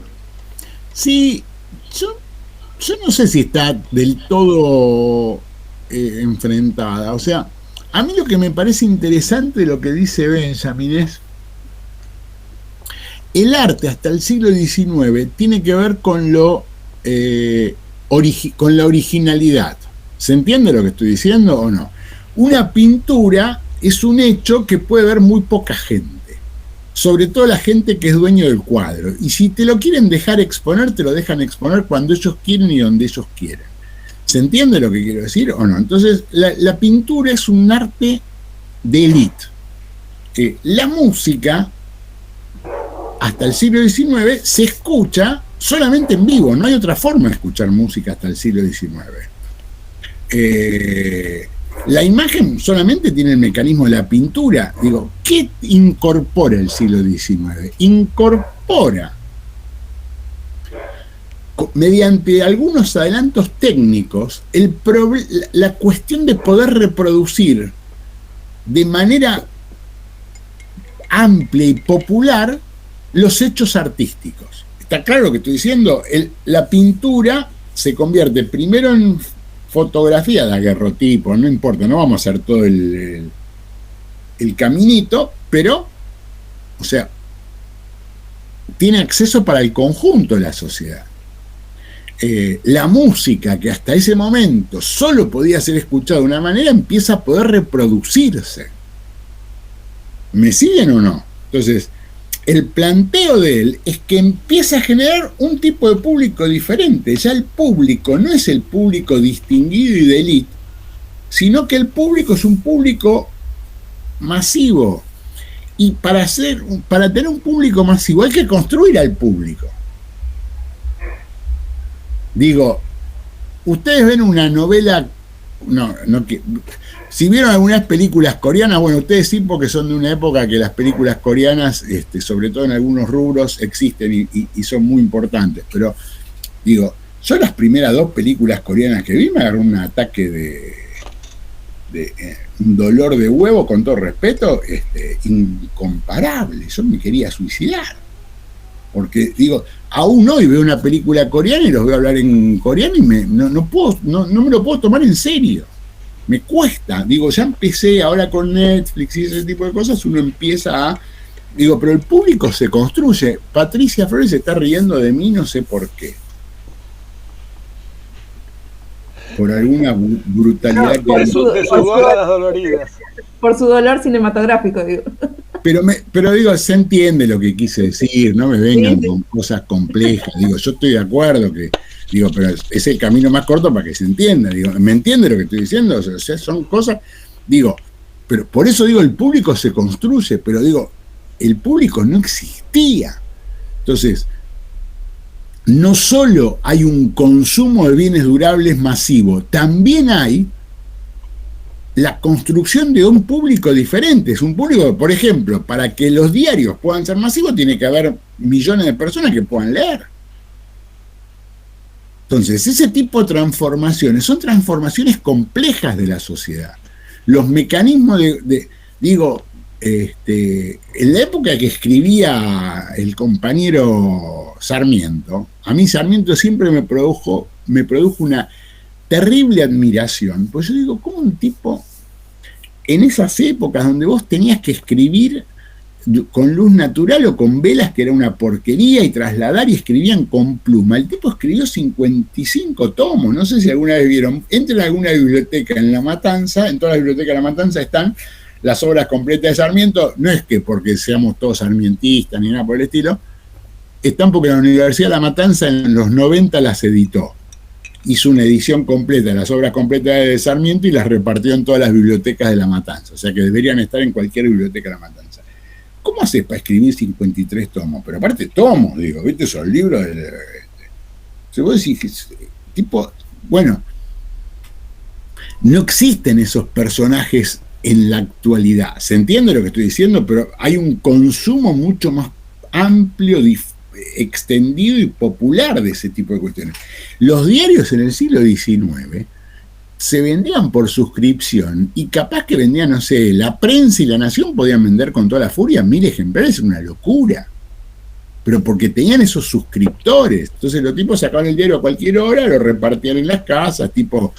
Sí, yo no sé si está del todo enfrentada. O sea, a mí lo que me parece interesante de lo que dice Benjamin es el arte hasta el siglo XIX tiene que ver con con la originalidad. ¿Se entiende lo que estoy diciendo o no? Una pintura es un hecho que puede ver muy poca gente, sobre todo la gente que es dueño del cuadro. Y si te lo quieren dejar exponer, te lo dejan exponer cuando ellos quieren y donde ellos quieren. ¿Se entiende lo que quiero decir o no? Entonces, la pintura es un arte de élite. La música, hasta el siglo XIX, se escucha solamente en vivo. No hay otra forma de escuchar música hasta el siglo XIX. La imagen solamente tiene el mecanismo de la pintura. Digo, ¿qué incorpora el siglo XIX? Incorpora, mediante algunos adelantos técnicos, la cuestión de poder reproducir de manera amplia y popular los hechos artísticos. ¿Está claro lo que estoy diciendo? La pintura se convierte primero en fotografía, daguerrotipo, no importa, no vamos a hacer todo el caminito, pero, o sea, tiene acceso para el conjunto de la sociedad. La música, que hasta ese momento solo podía ser escuchada de una manera, empieza a poder reproducirse. ¿Me siguen o no? Entonces, el planteo de él es que empieza a generar un tipo de público diferente. Ya el público no es el público distinguido y de élite, sino que el público es un público masivo. Y para tener un público masivo hay que construir al público. Digo, ustedes ven una novela, si vieron algunas películas coreanas, bueno, ustedes sí, porque son de una época que las películas coreanas, sobre todo en algunos rubros, existen y son muy importantes. Pero, digo, yo las primeras 2 películas coreanas que vi me agarró un ataque de un dolor de huevo, con todo respeto, incomparable. Yo me quería suicidar. Porque, digo, aún hoy veo una película coreana y los veo hablar en coreano y no me lo puedo tomar en serio. Me cuesta. Digo, ya empecé ahora con Netflix y ese tipo de cosas, uno empieza a... Digo, pero el público se construye. Patricia Flores se está riendo de mí, no sé por qué. Por alguna brutalidad. No, de su dolor a las doloridas. Por su dolor cinematográfico, digo. Pero digo, se entiende lo que quise decir, no me vengan con cosas complejas. Digo, yo estoy de acuerdo que, digo, pero es el camino más corto para que se entienda. Digo, ¿me entiende lo que estoy diciendo? O sea, son cosas, digo, pero por eso digo, el público se construye, pero digo, el público no existía. Entonces, no solo hay un consumo de bienes durables masivo, también hay la construcción de un público diferente. Es un público, por ejemplo, para que los diarios puedan ser masivos, tiene que haber millones de personas que puedan leer. Entonces, ese tipo de transformaciones son transformaciones complejas de la sociedad. Los mecanismos en la época que escribía el compañero Sarmiento, a mí Sarmiento siempre me produjo una terrible admiración, pues yo digo, ¿cómo un tipo en esas épocas donde vos tenías que escribir con luz natural o con velas, que era una porquería, y trasladar, y escribían con pluma. El tipo escribió 55 tomos, no sé si alguna vez vieron, entren a alguna biblioteca en La Matanza, en todas las bibliotecas de La Matanza están las obras completas de Sarmiento, no es que porque seamos todos sarmientistas ni nada por el estilo, están porque la Universidad de La Matanza en los 90 las editó, hizo una edición completa de las obras completas de Sarmiento y las repartió en todas las bibliotecas de La Matanza, o sea que deberían estar en cualquier biblioteca de La Matanza. ¿Cómo haces para escribir 53 tomos? Pero aparte tomos, digo, ¿viste? Esos libros si vos decís, tipo, bueno, no existen esos personajes en la actualidad. Se entiende lo que estoy diciendo, pero hay un consumo mucho más amplio, extendido y popular de ese tipo de cuestiones. Los diarios en el siglo XIX se vendían por suscripción y capaz que vendían, no sé, La Prensa y La Nación podían vender con toda la furia 1000 ejemplares, una locura. Pero porque tenían esos suscriptores. Entonces los tipos sacaban el diario a cualquier hora, lo repartían en las casas, tipo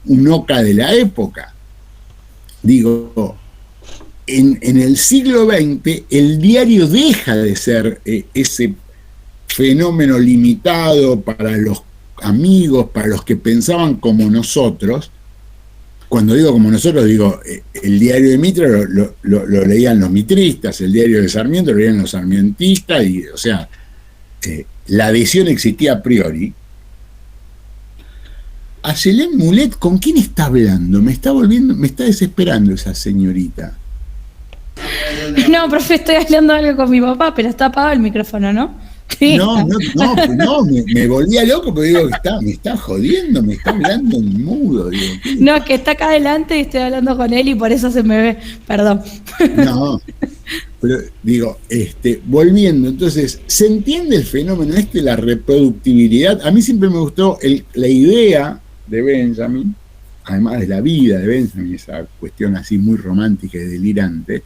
un Oca de la época. Digo, en el siglo XX el diario deja de ser ese fenómeno limitado para los amigos, para los que pensaban como nosotros. Cuando digo como nosotros, digo, el diario de Mitre lo leían los mitristas, el diario de Sarmiento lo leían los sarmientistas, y, o sea, la adhesión existía a priori. A Selén Mulet, ¿con quién está hablando? Me está desesperando esa señorita. No, profe, estoy hablando algo con mi papá, pero está apagado el micrófono, ¿no? Sí. No, me volvía loco, pero digo, me está jodiendo, me está hablando en mudo. Digo, no, que está acá adelante y estoy hablando con él y por eso se me ve, perdón. No, pero digo, volviendo, entonces, ¿se entiende el fenómeno la reproductibilidad? A mí siempre me gustó la idea de Benjamin, además de la vida de Benjamin, esa cuestión así muy romántica y delirante,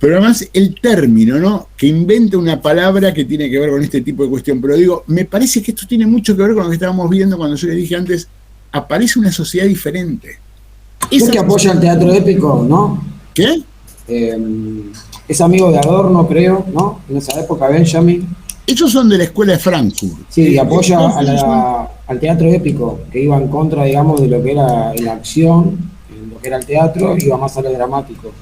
pero además el término, ¿no? Que inventa una palabra que tiene que ver con este tipo de cuestión. Pero digo, me parece que esto tiene mucho que ver con lo que estábamos viendo cuando yo le dije antes, aparece una sociedad diferente. Es que apoya el teatro épico, ¿no? ¿Qué? Es amigo de Adorno, creo, ¿no? En esa época, Benjamin. Ellos son de la escuela de Frankfurt. Sí, apoya al teatro épico, que iba en contra, digamos, de lo que era la acción, lo que era el teatro, iba más a lo dramático.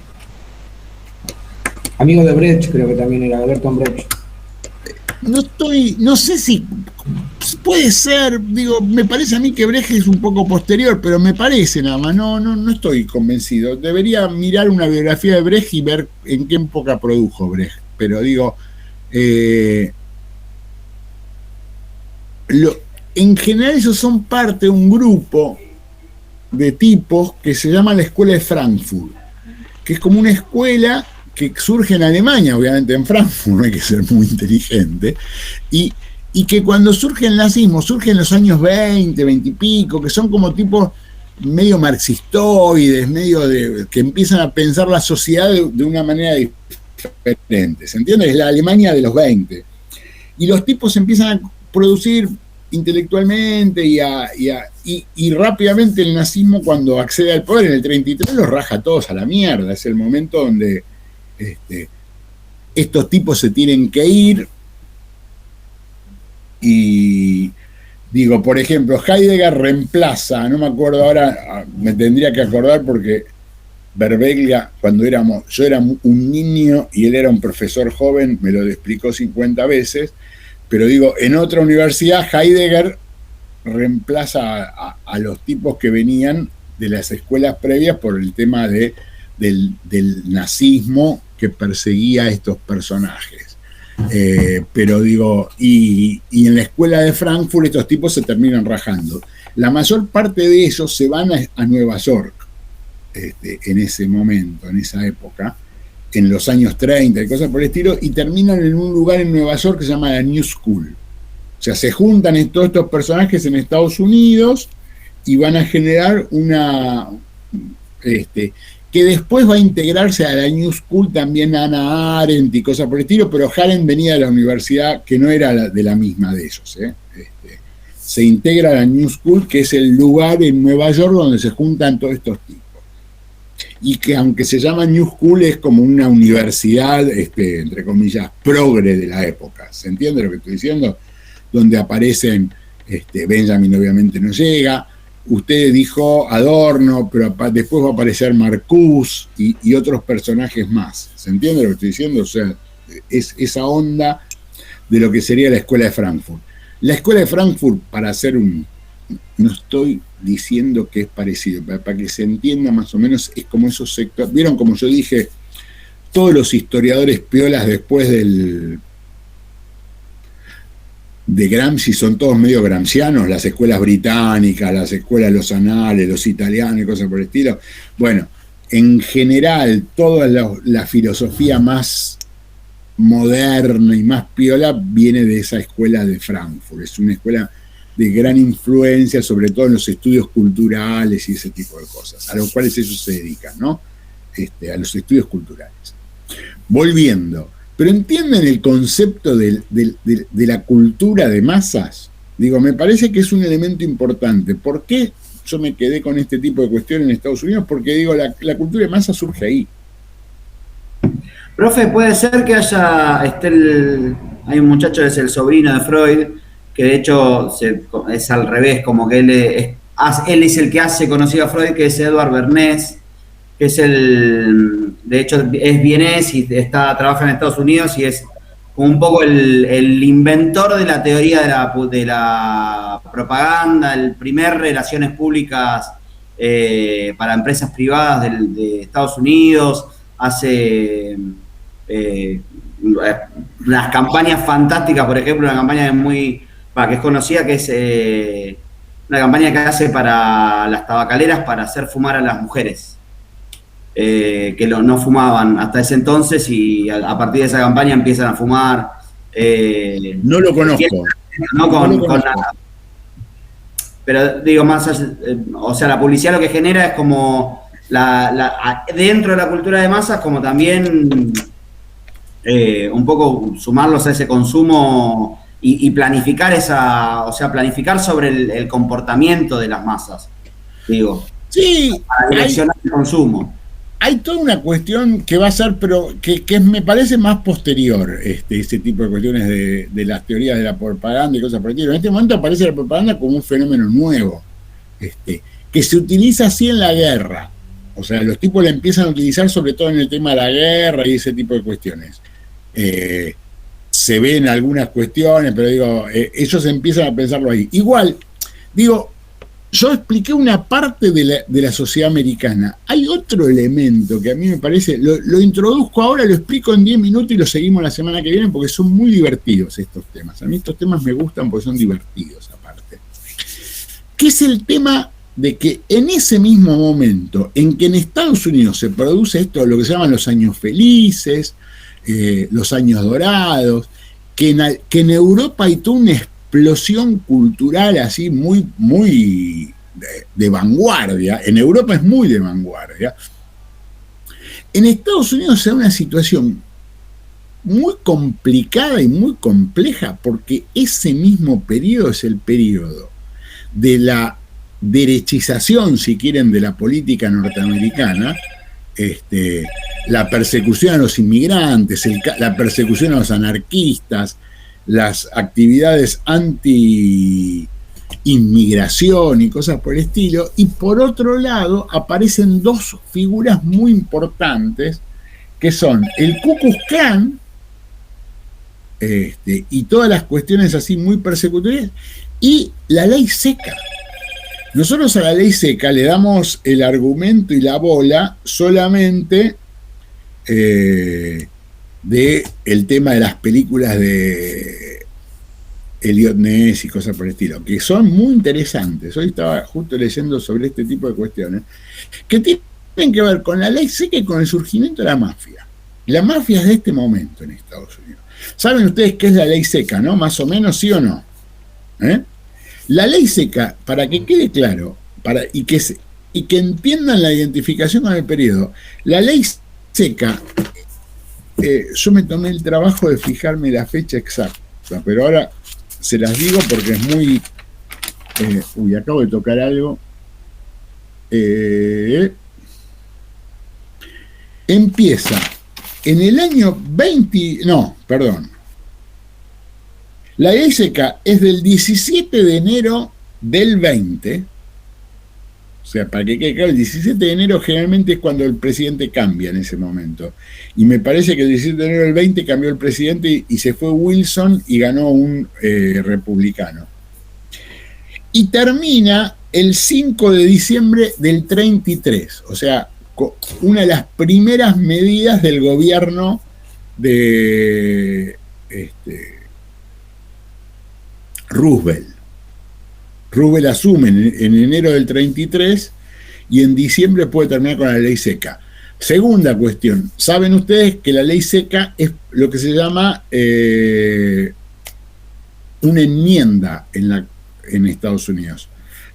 Amigo de Brecht, creo que también era, de Bertolt Brecht. No sé si puede ser, digo, me parece a mí que Brecht es un poco posterior, pero me parece nada más, no estoy convencido. Debería mirar una biografía de Brecht y ver en qué época produjo Brecht, pero digo, en general esos son parte de un grupo de tipos que se llama la Escuela de Frankfurt, que es como una escuela que surge en Alemania, obviamente en Frankfurt, no hay que ser muy inteligente, y que cuando surge el nazismo, surge en los años 20 y pico, que son como tipos medio marxistoides, que empiezan a pensar la sociedad de una manera diferente, ¿se entiende? Es la Alemania de los 20. Y los tipos empiezan a producir intelectualmente y rápidamente el nazismo, cuando accede al poder en el 33, los raja a todos a la mierda. Es el momento donde estos tipos se tienen que ir. Y digo, por ejemplo, Heidegger reemplaza, no me acuerdo ahora, me tendría que acordar porque Berbeglia, cuando yo era un niño y él era un profesor joven, me lo explicó 50 veces, pero digo, en otra universidad Heidegger reemplaza a los tipos que venían de las escuelas previas por el tema del nazismo que perseguía a estos personajes. Pero digo, y en la escuela de Frankfurt estos tipos se terminan rajando. La mayor parte de ellos se van a Nueva York en ese momento, en esa época, en los años 30 y cosas por el estilo, y terminan en un lugar en Nueva York que se llama la New School. O sea, se juntan todos estos personajes en Estados Unidos y van a generar una... que después va a integrarse a la New School también Hannah Arendt y cosas por el estilo, pero Arendt venía de la universidad que no era de la misma de ellos. Se integra a la New School, que es el lugar en Nueva York donde se juntan todos estos tipos. y que aunque se llama New School es como una universidad, entre comillas, progre de la época. ¿Se entiende lo que estoy diciendo? Donde aparecen, Benjamin obviamente no llega, usted dijo Adorno, pero después va a aparecer Marcuse y otros personajes más. ¿Se entiende lo que estoy diciendo? O sea, es esa onda de lo que sería la Escuela de Frankfurt. La Escuela de Frankfurt, para hacer no estoy diciendo que es parecido, para que se entienda más o menos, es como esos sectores. ¿Vieron como yo dije? Todos los historiadores piolas después de Gramsci son todos medio gramscianos, las escuelas británicas, las escuelas, los anales, los italianos y cosas por el estilo. Bueno, en general, toda la filosofía más moderna y más piola viene de esa escuela de Frankfurt. Es una escuela de gran influencia, sobre todo en los estudios culturales y ese tipo de cosas, a los cuales ellos se dedican, ¿no? A los estudios culturales. Volviendo, pero ¿entienden el concepto de la cultura de masas? Digo, me parece que es un elemento importante. ¿Por qué yo me quedé con este tipo de cuestiones en Estados Unidos? Porque digo, la cultura de masas surge ahí. Profe, puede ser que hay un muchacho que es el sobrino de Freud, que de hecho es al revés, como que él es el que hace conocido a Freud, que es Edward Bernays, que es de hecho es vienés y trabaja en Estados Unidos y es como un poco el inventor de la teoría de la propaganda, el primer relaciones públicas para empresas privadas de Estados Unidos, hace las campañas fantásticas, por ejemplo, una campaña que es conocida, que es una campaña que hace para las tabacaleras para hacer fumar a las mujeres, que no fumaban hasta ese entonces, y a partir de esa campaña empiezan a fumar. No lo conozco. No con nada. Pero digo, más allá, o sea, la publicidad lo que genera es como dentro de la cultura de masas, como también un poco sumarlos a ese consumo y planificar planificar sobre el comportamiento de las masas, digo, sí, para direccionar el consumo. Hay toda una cuestión que va a ser, pero que me parece más posterior, ese tipo de cuestiones de las teorías de la propaganda y cosas por el estilo. En este momento aparece la propaganda como un fenómeno nuevo, que se utiliza así en la guerra. O sea, los tipos la empiezan a utilizar sobre todo en el tema de la guerra y ese tipo de cuestiones. Se ven algunas cuestiones, pero digo, ellos empiezan a pensarlo ahí. Igual, digo, yo expliqué una parte de la sociedad americana. Hay otro elemento que a mí me parece, lo introduzco ahora, lo explico en 10 minutos y lo seguimos la semana que viene porque son muy divertidos estos temas. A mí estos temas me gustan porque son divertidos aparte. Que es el tema de que en ese mismo momento en que en Estados Unidos se produce esto, lo que se llaman los años felices, los años dorados, que en Europa hay toda una explosión cultural así muy, muy de vanguardia. En Europa es muy de vanguardia. En Estados Unidos se da una situación muy complicada y muy compleja porque ese mismo periodo es el periodo de la derechización, si quieren, de la política norteamericana, la persecución a los inmigrantes, la persecución a los anarquistas, las actividades anti-inmigración y cosas por el estilo, y por otro lado aparecen dos figuras muy importantes que son el Ku Klux Klan y todas las cuestiones así muy persecutorias y la ley seca. Nosotros a la ley seca le damos el argumento y la bola solamente de el tema de las películas de Eliot Ness y cosas por el estilo, que son muy interesantes. Hoy estaba justo leyendo sobre este tipo de cuestiones que tienen que ver con la ley seca y con el surgimiento de la mafia. La mafia es de este momento en Estados Unidos. ¿Saben ustedes qué es la ley seca, no? Más o menos, ¿sí o no? La ley seca, para que quede claro, y que entiendan la identificación con el periodo, la ley seca, yo me tomé el trabajo de fijarme la fecha exacta, pero ahora se las digo porque es muy... acabo de tocar algo. empieza en el año 20, no, perdón. La ley seca es del 17 de enero del 20, o sea, para que quede claro, el 17 de enero generalmente es cuando el presidente cambia en ese momento. Y me parece que el 17 de enero del 20 cambió el presidente y se fue Wilson y ganó un republicano. Y termina el 5 de diciembre del 33, o sea, una de las primeras medidas del gobierno de Roosevelt. Roosevelt asume en enero del 33 y en diciembre puede terminar con la ley seca. Segunda cuestión, saben ustedes que la ley seca es lo que se llama una enmienda en Estados Unidos.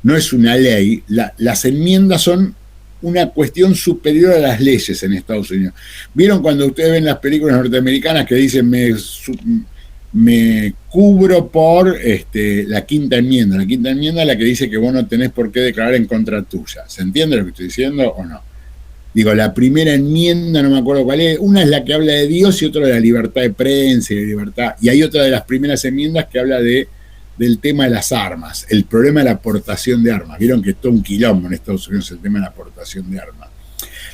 No es una ley, las enmiendas son una cuestión superior a las leyes en Estados Unidos. ¿Vieron cuando ustedes ven las películas norteamericanas que dicen me cubro por la quinta enmienda? La quinta enmienda es la que dice que vos no tenés por qué declarar en contra tuya. ¿Se entiende lo que estoy diciendo o no? Digo, la primera enmienda, no me acuerdo cuál es, una es la que habla de Dios y otra de la libertad de prensa y de libertad. Y hay otra de las primeras enmiendas que habla del tema de las armas, el problema de la aportación de armas. Vieron que es todo un quilombo en Estados Unidos el tema de la aportación de armas.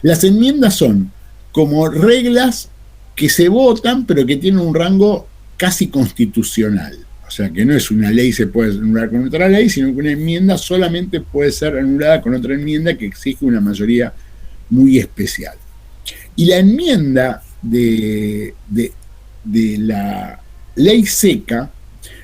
Las enmiendas son como reglas que se votan, pero que tienen un rango casi constitucional. O sea, que no es una ley se puede anular con otra ley, sino que una enmienda solamente puede ser anulada con otra enmienda que exige una mayoría muy especial. Y la enmienda de la ley seca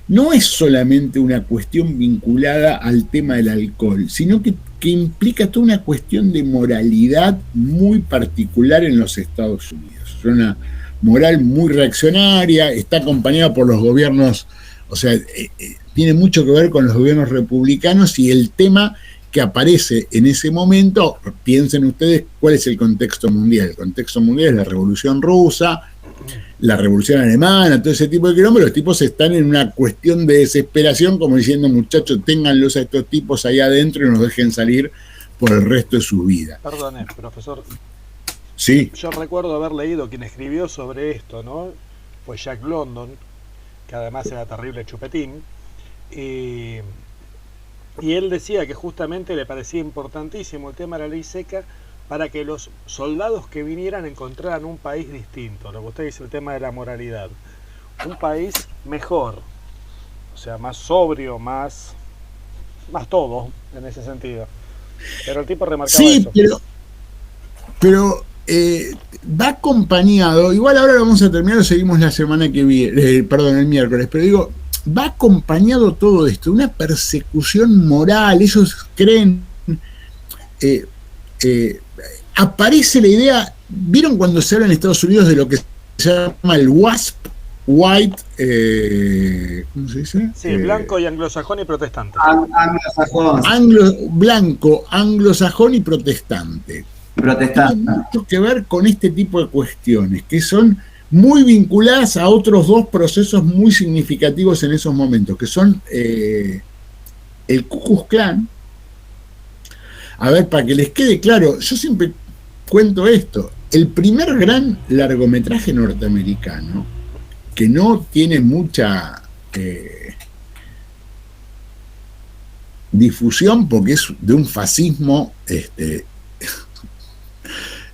no es solamente una cuestión vinculada al tema del alcohol, sino que implica toda una cuestión de moralidad muy particular en los Estados Unidos. Es una moral muy reaccionaria, está acompañada por los gobiernos, o sea, tiene mucho que ver con los gobiernos republicanos, y el tema que aparece en ese momento, piensen ustedes cuál es el contexto mundial. El contexto mundial es la Revolución Rusa, la Revolución Alemana, todo ese tipo de quilombo. Los tipos están en una cuestión de desesperación, como diciendo, muchachos, ténganlos a estos tipos ahí adentro y nos dejen salir por el resto de su vida. Perdone, profesor. Sí. Yo recuerdo haber leído quien escribió sobre esto, ¿no? Fue Jack London, que además era terrible chupetín. Y él decía que justamente le parecía importantísimo el tema de la ley seca para que los soldados que vinieran encontraran un país distinto. Lo que usted dice, el tema de la moralidad. Un país mejor, o sea, más sobrio, más todo, en ese sentido. Pero el tipo remarcaba eso. Sí, pero va acompañado, igual ahora vamos a terminar, lo seguimos la semana que viene, perdón, el miércoles, pero digo, va acompañado todo esto, una persecución moral. Ellos creen, aparece la idea, ¿vieron cuando se habla en Estados Unidos de lo que se llama el WASP? White, ¿cómo se dice? Sí, blanco y anglosajón y protestante. Blanco, anglosajón y protestante. Tiene mucho que ver con este tipo de cuestiones, que son muy vinculadas a otros dos procesos muy significativos en esos momentos, que son el Ku Klux Klan. A ver, para que les quede claro, yo siempre cuento esto, el primer gran largometraje norteamericano, que no tiene mucha difusión porque es de un fascismo,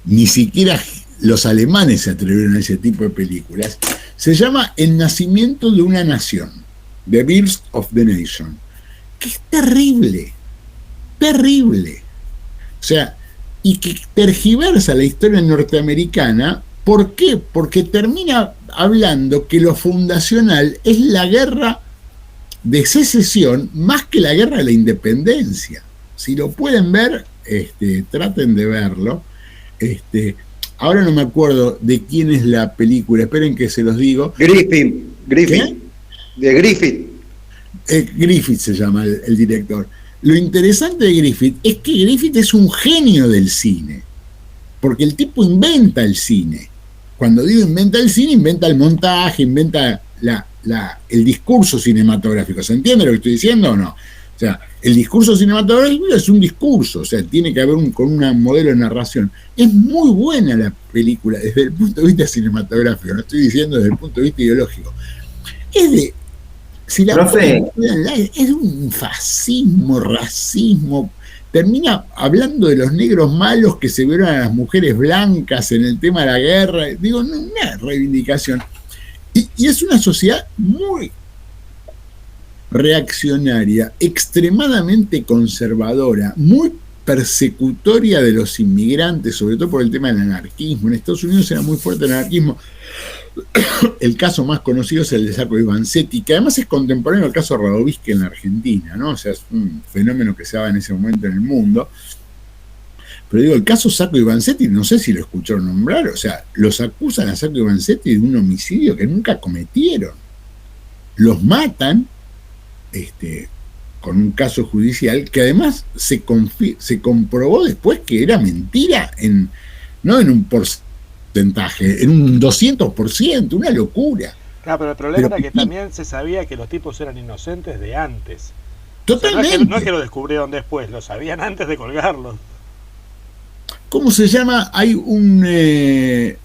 ni siquiera los alemanes se atrevieron a ese tipo de películas, se llama El nacimiento de una nación, The Birth of the Nation, que es terrible, terrible. O sea, y que tergiversa la historia norteamericana. ¿Por qué? Porque termina hablando que lo fundacional es la guerra de secesión más que la guerra de la independencia. Si lo pueden ver, traten de verlo. Ahora no me acuerdo de quién es la película, esperen que se los digo. Griffith. ¿Qué? De Griffith. Griffith se llama el director. Lo interesante de Griffith es que Griffith es un genio del cine, porque el tipo inventa el cine. Cuando digo inventa el cine, inventa el montaje, inventa el discurso cinematográfico. ¿Se entiende lo que estoy diciendo o no? O sea, el discurso cinematográfico es un discurso, o sea, tiene que haber con un modelo de narración. Es muy buena la película desde el punto de vista cinematográfico, no estoy diciendo desde el punto de vista ideológico. Es de... Si la Profe, es un fascismo, racismo, termina hablando de los negros malos que se vieron a las mujeres blancas en el tema de la guerra, digo, no, una reivindicación. Y es una sociedad muy reaccionaria, extremadamente conservadora, muy persecutoria de los inmigrantes, sobre todo por el tema del anarquismo. En Estados Unidos era muy fuerte el anarquismo. El caso más conocido es el de Sacco y Vanzetti, que además es contemporáneo al caso Radovisky en la Argentina, ¿no? O sea, es un fenómeno que se daba en ese momento en el mundo. Pero digo, el caso Sacco y Vanzetti, no sé si lo escucharon nombrar, o sea, los acusan a Sacco y Vanzetti de un homicidio que nunca cometieron. Los matan, con un caso judicial que además se comprobó después que era mentira, no en un porcentaje, en un 200%, una locura. Claro, pero el problema era que también se sabía que los tipos eran inocentes de antes. Totalmente. O sea, no es que lo descubrieron después, lo sabían antes de colgarlos. ¿Cómo se llama? Hay el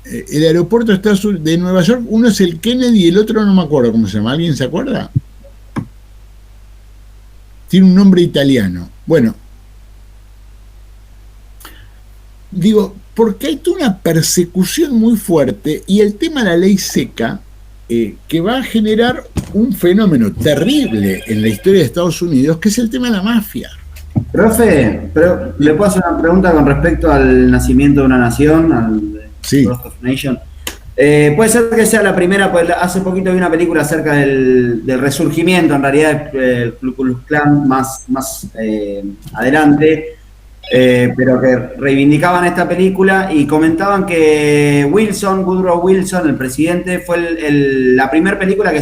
aeropuerto de Nueva York, uno es el Kennedy y el otro no me acuerdo cómo se llama. ¿Alguien se acuerda? Tiene un nombre italiano. Bueno, digo, porque hay toda una persecución muy fuerte y el tema de la ley seca, que va a generar un fenómeno terrible en la historia de Estados Unidos, que es el tema de la mafia. profe, pero ¿le puedo hacer una pregunta con respecto al nacimiento de una nación, al Sí. Birth of a Nation? Puede ser que sea la primera, pues hace poquito vi una película acerca del resurgimiento, en realidad, el Ku Klux Klan más adelante, pero que reivindicaban esta película y comentaban que Woodrow Wilson, el presidente, fue la primera película que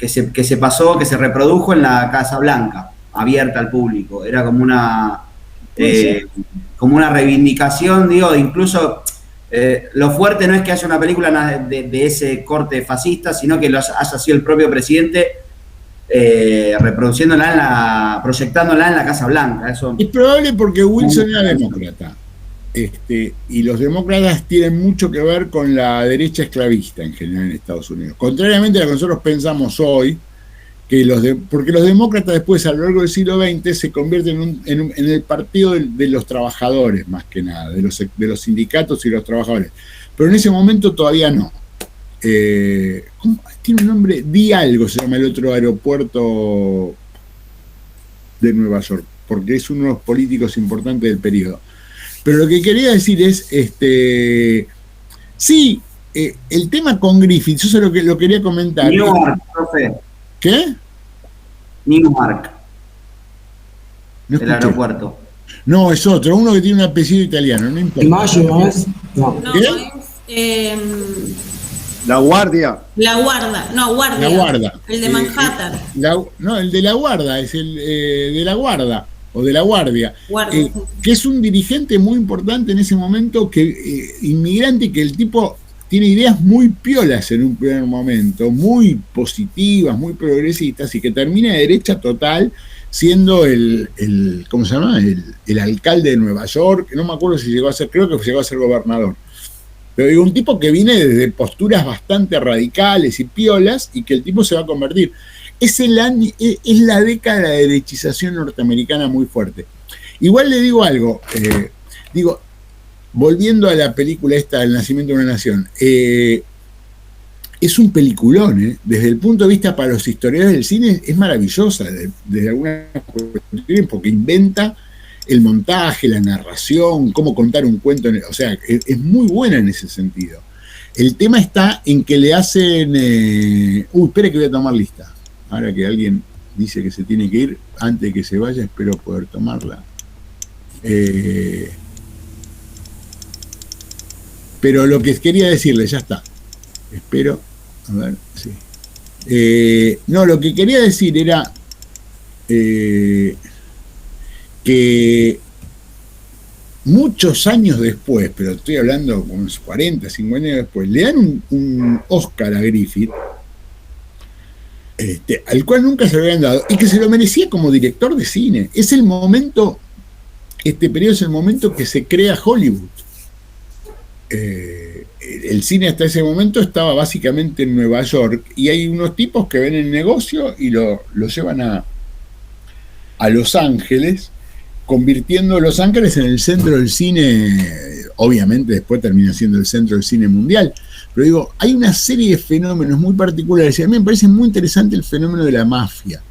se pasó, que se reprodujo en la Casa Blanca, abierta al público. Era como una reivindicación, digo, incluso lo fuerte no es que haya una película de ese corte fascista, sino que haya sido el propio presidente proyectándola en la Casa Blanca. Eso es probable porque Wilson era demócrata. Y los demócratas tienen mucho que ver con la derecha esclavista en general en Estados Unidos. Contrariamente a lo que nosotros pensamos hoy, porque los demócratas después a lo largo del siglo XX se convierten en el partido de los trabajadores más que nada, de los sindicatos y los trabajadores. Pero en ese momento todavía no. Tiene un nombre, Algo se llama el otro aeropuerto de Nueva York, porque es uno de los políticos importantes del periodo. Pero lo que quería decir es, sí, el tema con Griffith, yo lo quería comentar. Newark, profe. ¿Qué? Newark. No el aeropuerto. No, es otro, uno que tiene un apellido italiano, no importa. Mayo, ¿no es? No. ¿Qué? La Guardia. La Guarda, no, Guardia. La Guarda. El de Manhattan. No, el de la Guarda, es el de la Guarda, o de la Guardia. Que es un dirigente muy importante en ese momento, inmigrante, que el tipo tiene ideas muy piolas en un primer momento, muy positivas, muy progresistas, y que termina de derecha total, siendo ¿cómo se llama? El alcalde de Nueva York, no me acuerdo si llegó a ser, creo que llegó a ser gobernador. Pero digo, un tipo que viene desde posturas bastante radicales y piolas, y que el tipo se va a convertir. Es la década de la derechización norteamericana muy fuerte. Igual le digo algo, volviendo a la película esta, El nacimiento de una nación, es un peliculón, desde el punto de vista para los historiadores del cine es maravillosa, desde alguna cuestión, porque inventa el montaje, la narración, cómo contar un cuento, o sea, es muy buena en ese sentido. El tema está en que le hacen... espere que voy a tomar lista. Ahora que alguien dice que se tiene que ir, antes de que se vaya, espero poder tomarla. Pero lo que quería decirle, ya está. Espero, a ver, sí. No, lo que quería decir era que muchos años después, pero estoy hablando unos 40, 50 años después, le dan un Oscar a Griffith al cual nunca se le habían dado, y que se lo merecía como director de cine. Es el momento, este periodo es el momento que se crea Hollywood. El cine hasta ese momento estaba básicamente en Nueva York, y hay unos tipos que ven el negocio y lo llevan a Los Ángeles, convirtiendo Los Ángeles en el centro del cine. Obviamente después termina siendo el centro del cine mundial, pero digo, hay una serie de fenómenos muy particulares, y a mí me parece muy interesante el fenómeno de la mafia,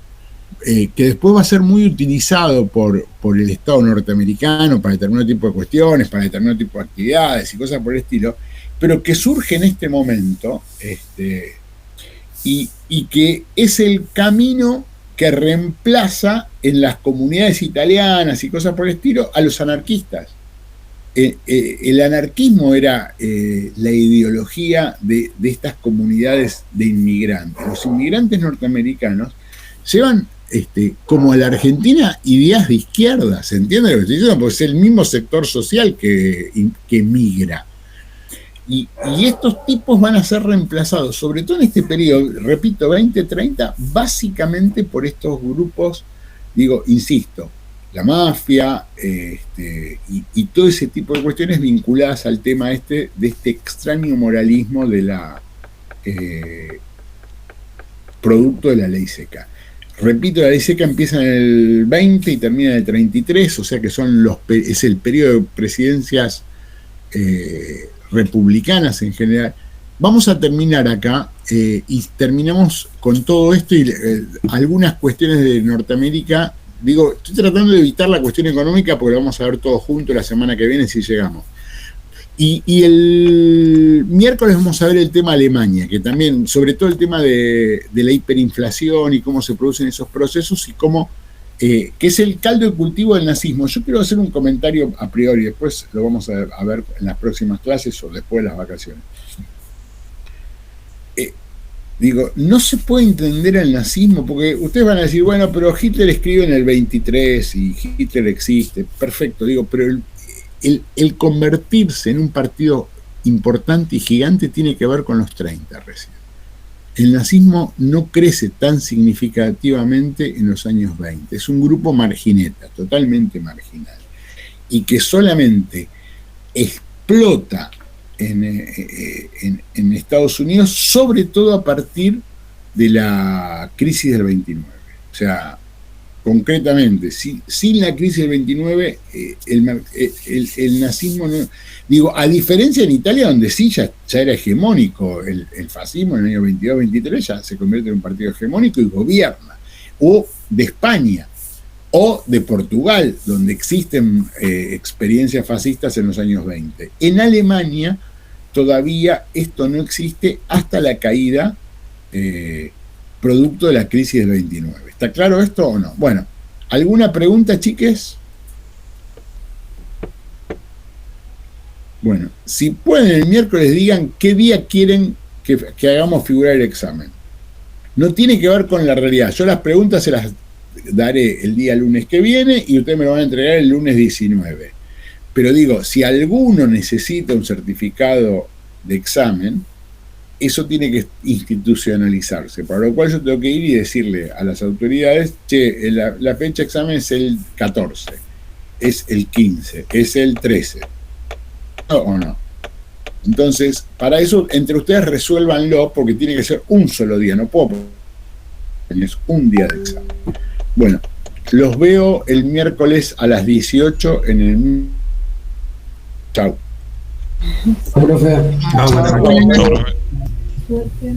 que después va a ser muy utilizado por el Estado norteamericano para determinado tipo de cuestiones, para determinado tipo de actividades y cosas por el estilo, pero que surge en este momento, y que es el camino que reemplaza en las comunidades italianas y cosas por el estilo a los anarquistas. El anarquismo era la ideología de estas comunidades de inmigrantes. Los inmigrantes norteamericanos llevan, como a la Argentina, ideas de izquierda, ¿se entiende lo que estoy diciendo? Porque es el mismo sector social que migra. Y estos tipos van a ser reemplazados, sobre todo en este periodo, repito, 2030, básicamente por estos grupos, digo, insisto, la mafia, y todo ese tipo de cuestiones vinculadas al tema de este extraño moralismo de la producto de la ley seca. Repito, la ley seca empieza en el 20 y termina en el 33, o sea que es el periodo de presidencias republicanas en general. Vamos a terminar acá, y terminamos con todo esto y algunas cuestiones de Norteamérica. Digo, estoy tratando de evitar la cuestión económica porque lo vamos a ver todo junto la semana que viene si llegamos. Y el miércoles vamos a ver el tema Alemania, que también, sobre todo el tema de la hiperinflación y cómo se producen esos procesos y cómo, que es el caldo de cultivo del nazismo. Yo quiero hacer un comentario a priori, después lo vamos a ver en las próximas clases o después de las vacaciones. Digo, no se puede entender el nazismo, porque ustedes van a decir, bueno, pero Hitler escribe en el 23 y Hitler existe, perfecto, digo, pero el convertirse en un partido importante y gigante tiene que ver con los 30 recién. El nazismo no crece tan significativamente en los años 20, es un grupo margineta, totalmente marginal, y que solamente explota en Estados Unidos, sobre todo a partir de la crisis del 29. O sea, concretamente, sin la crisis del 29, el nazismo no... Digo, a diferencia en Italia, donde sí ya era hegemónico el fascismo en el año 22-23, ya se convierte en un partido hegemónico y gobierna. O de España, o de Portugal, donde existen experiencias fascistas en los años 20. En Alemania todavía esto no existe hasta la caída producto de la crisis del 29. ¿Está claro esto o no? Bueno, ¿alguna pregunta, chiques? Bueno, si pueden el miércoles digan qué día quieren que hagamos figurar el examen. No tiene que ver con la realidad. Yo las preguntas se las daré el día lunes que viene y ustedes me lo van a entregar el lunes 19. Pero digo, si alguno necesita un certificado de examen, eso tiene que institucionalizarse, para lo cual yo tengo que ir y decirle a las autoridades, che, la fecha de examen es el 14, es el 15, es el 13, ¿o no? Entonces, para eso, entre ustedes resuélvanlo, porque tiene que ser un solo día, no puedo poner, es un día de examen. Bueno, los veo el miércoles a las 18 en el... Chau. Profe. Chau, profe. Suerte.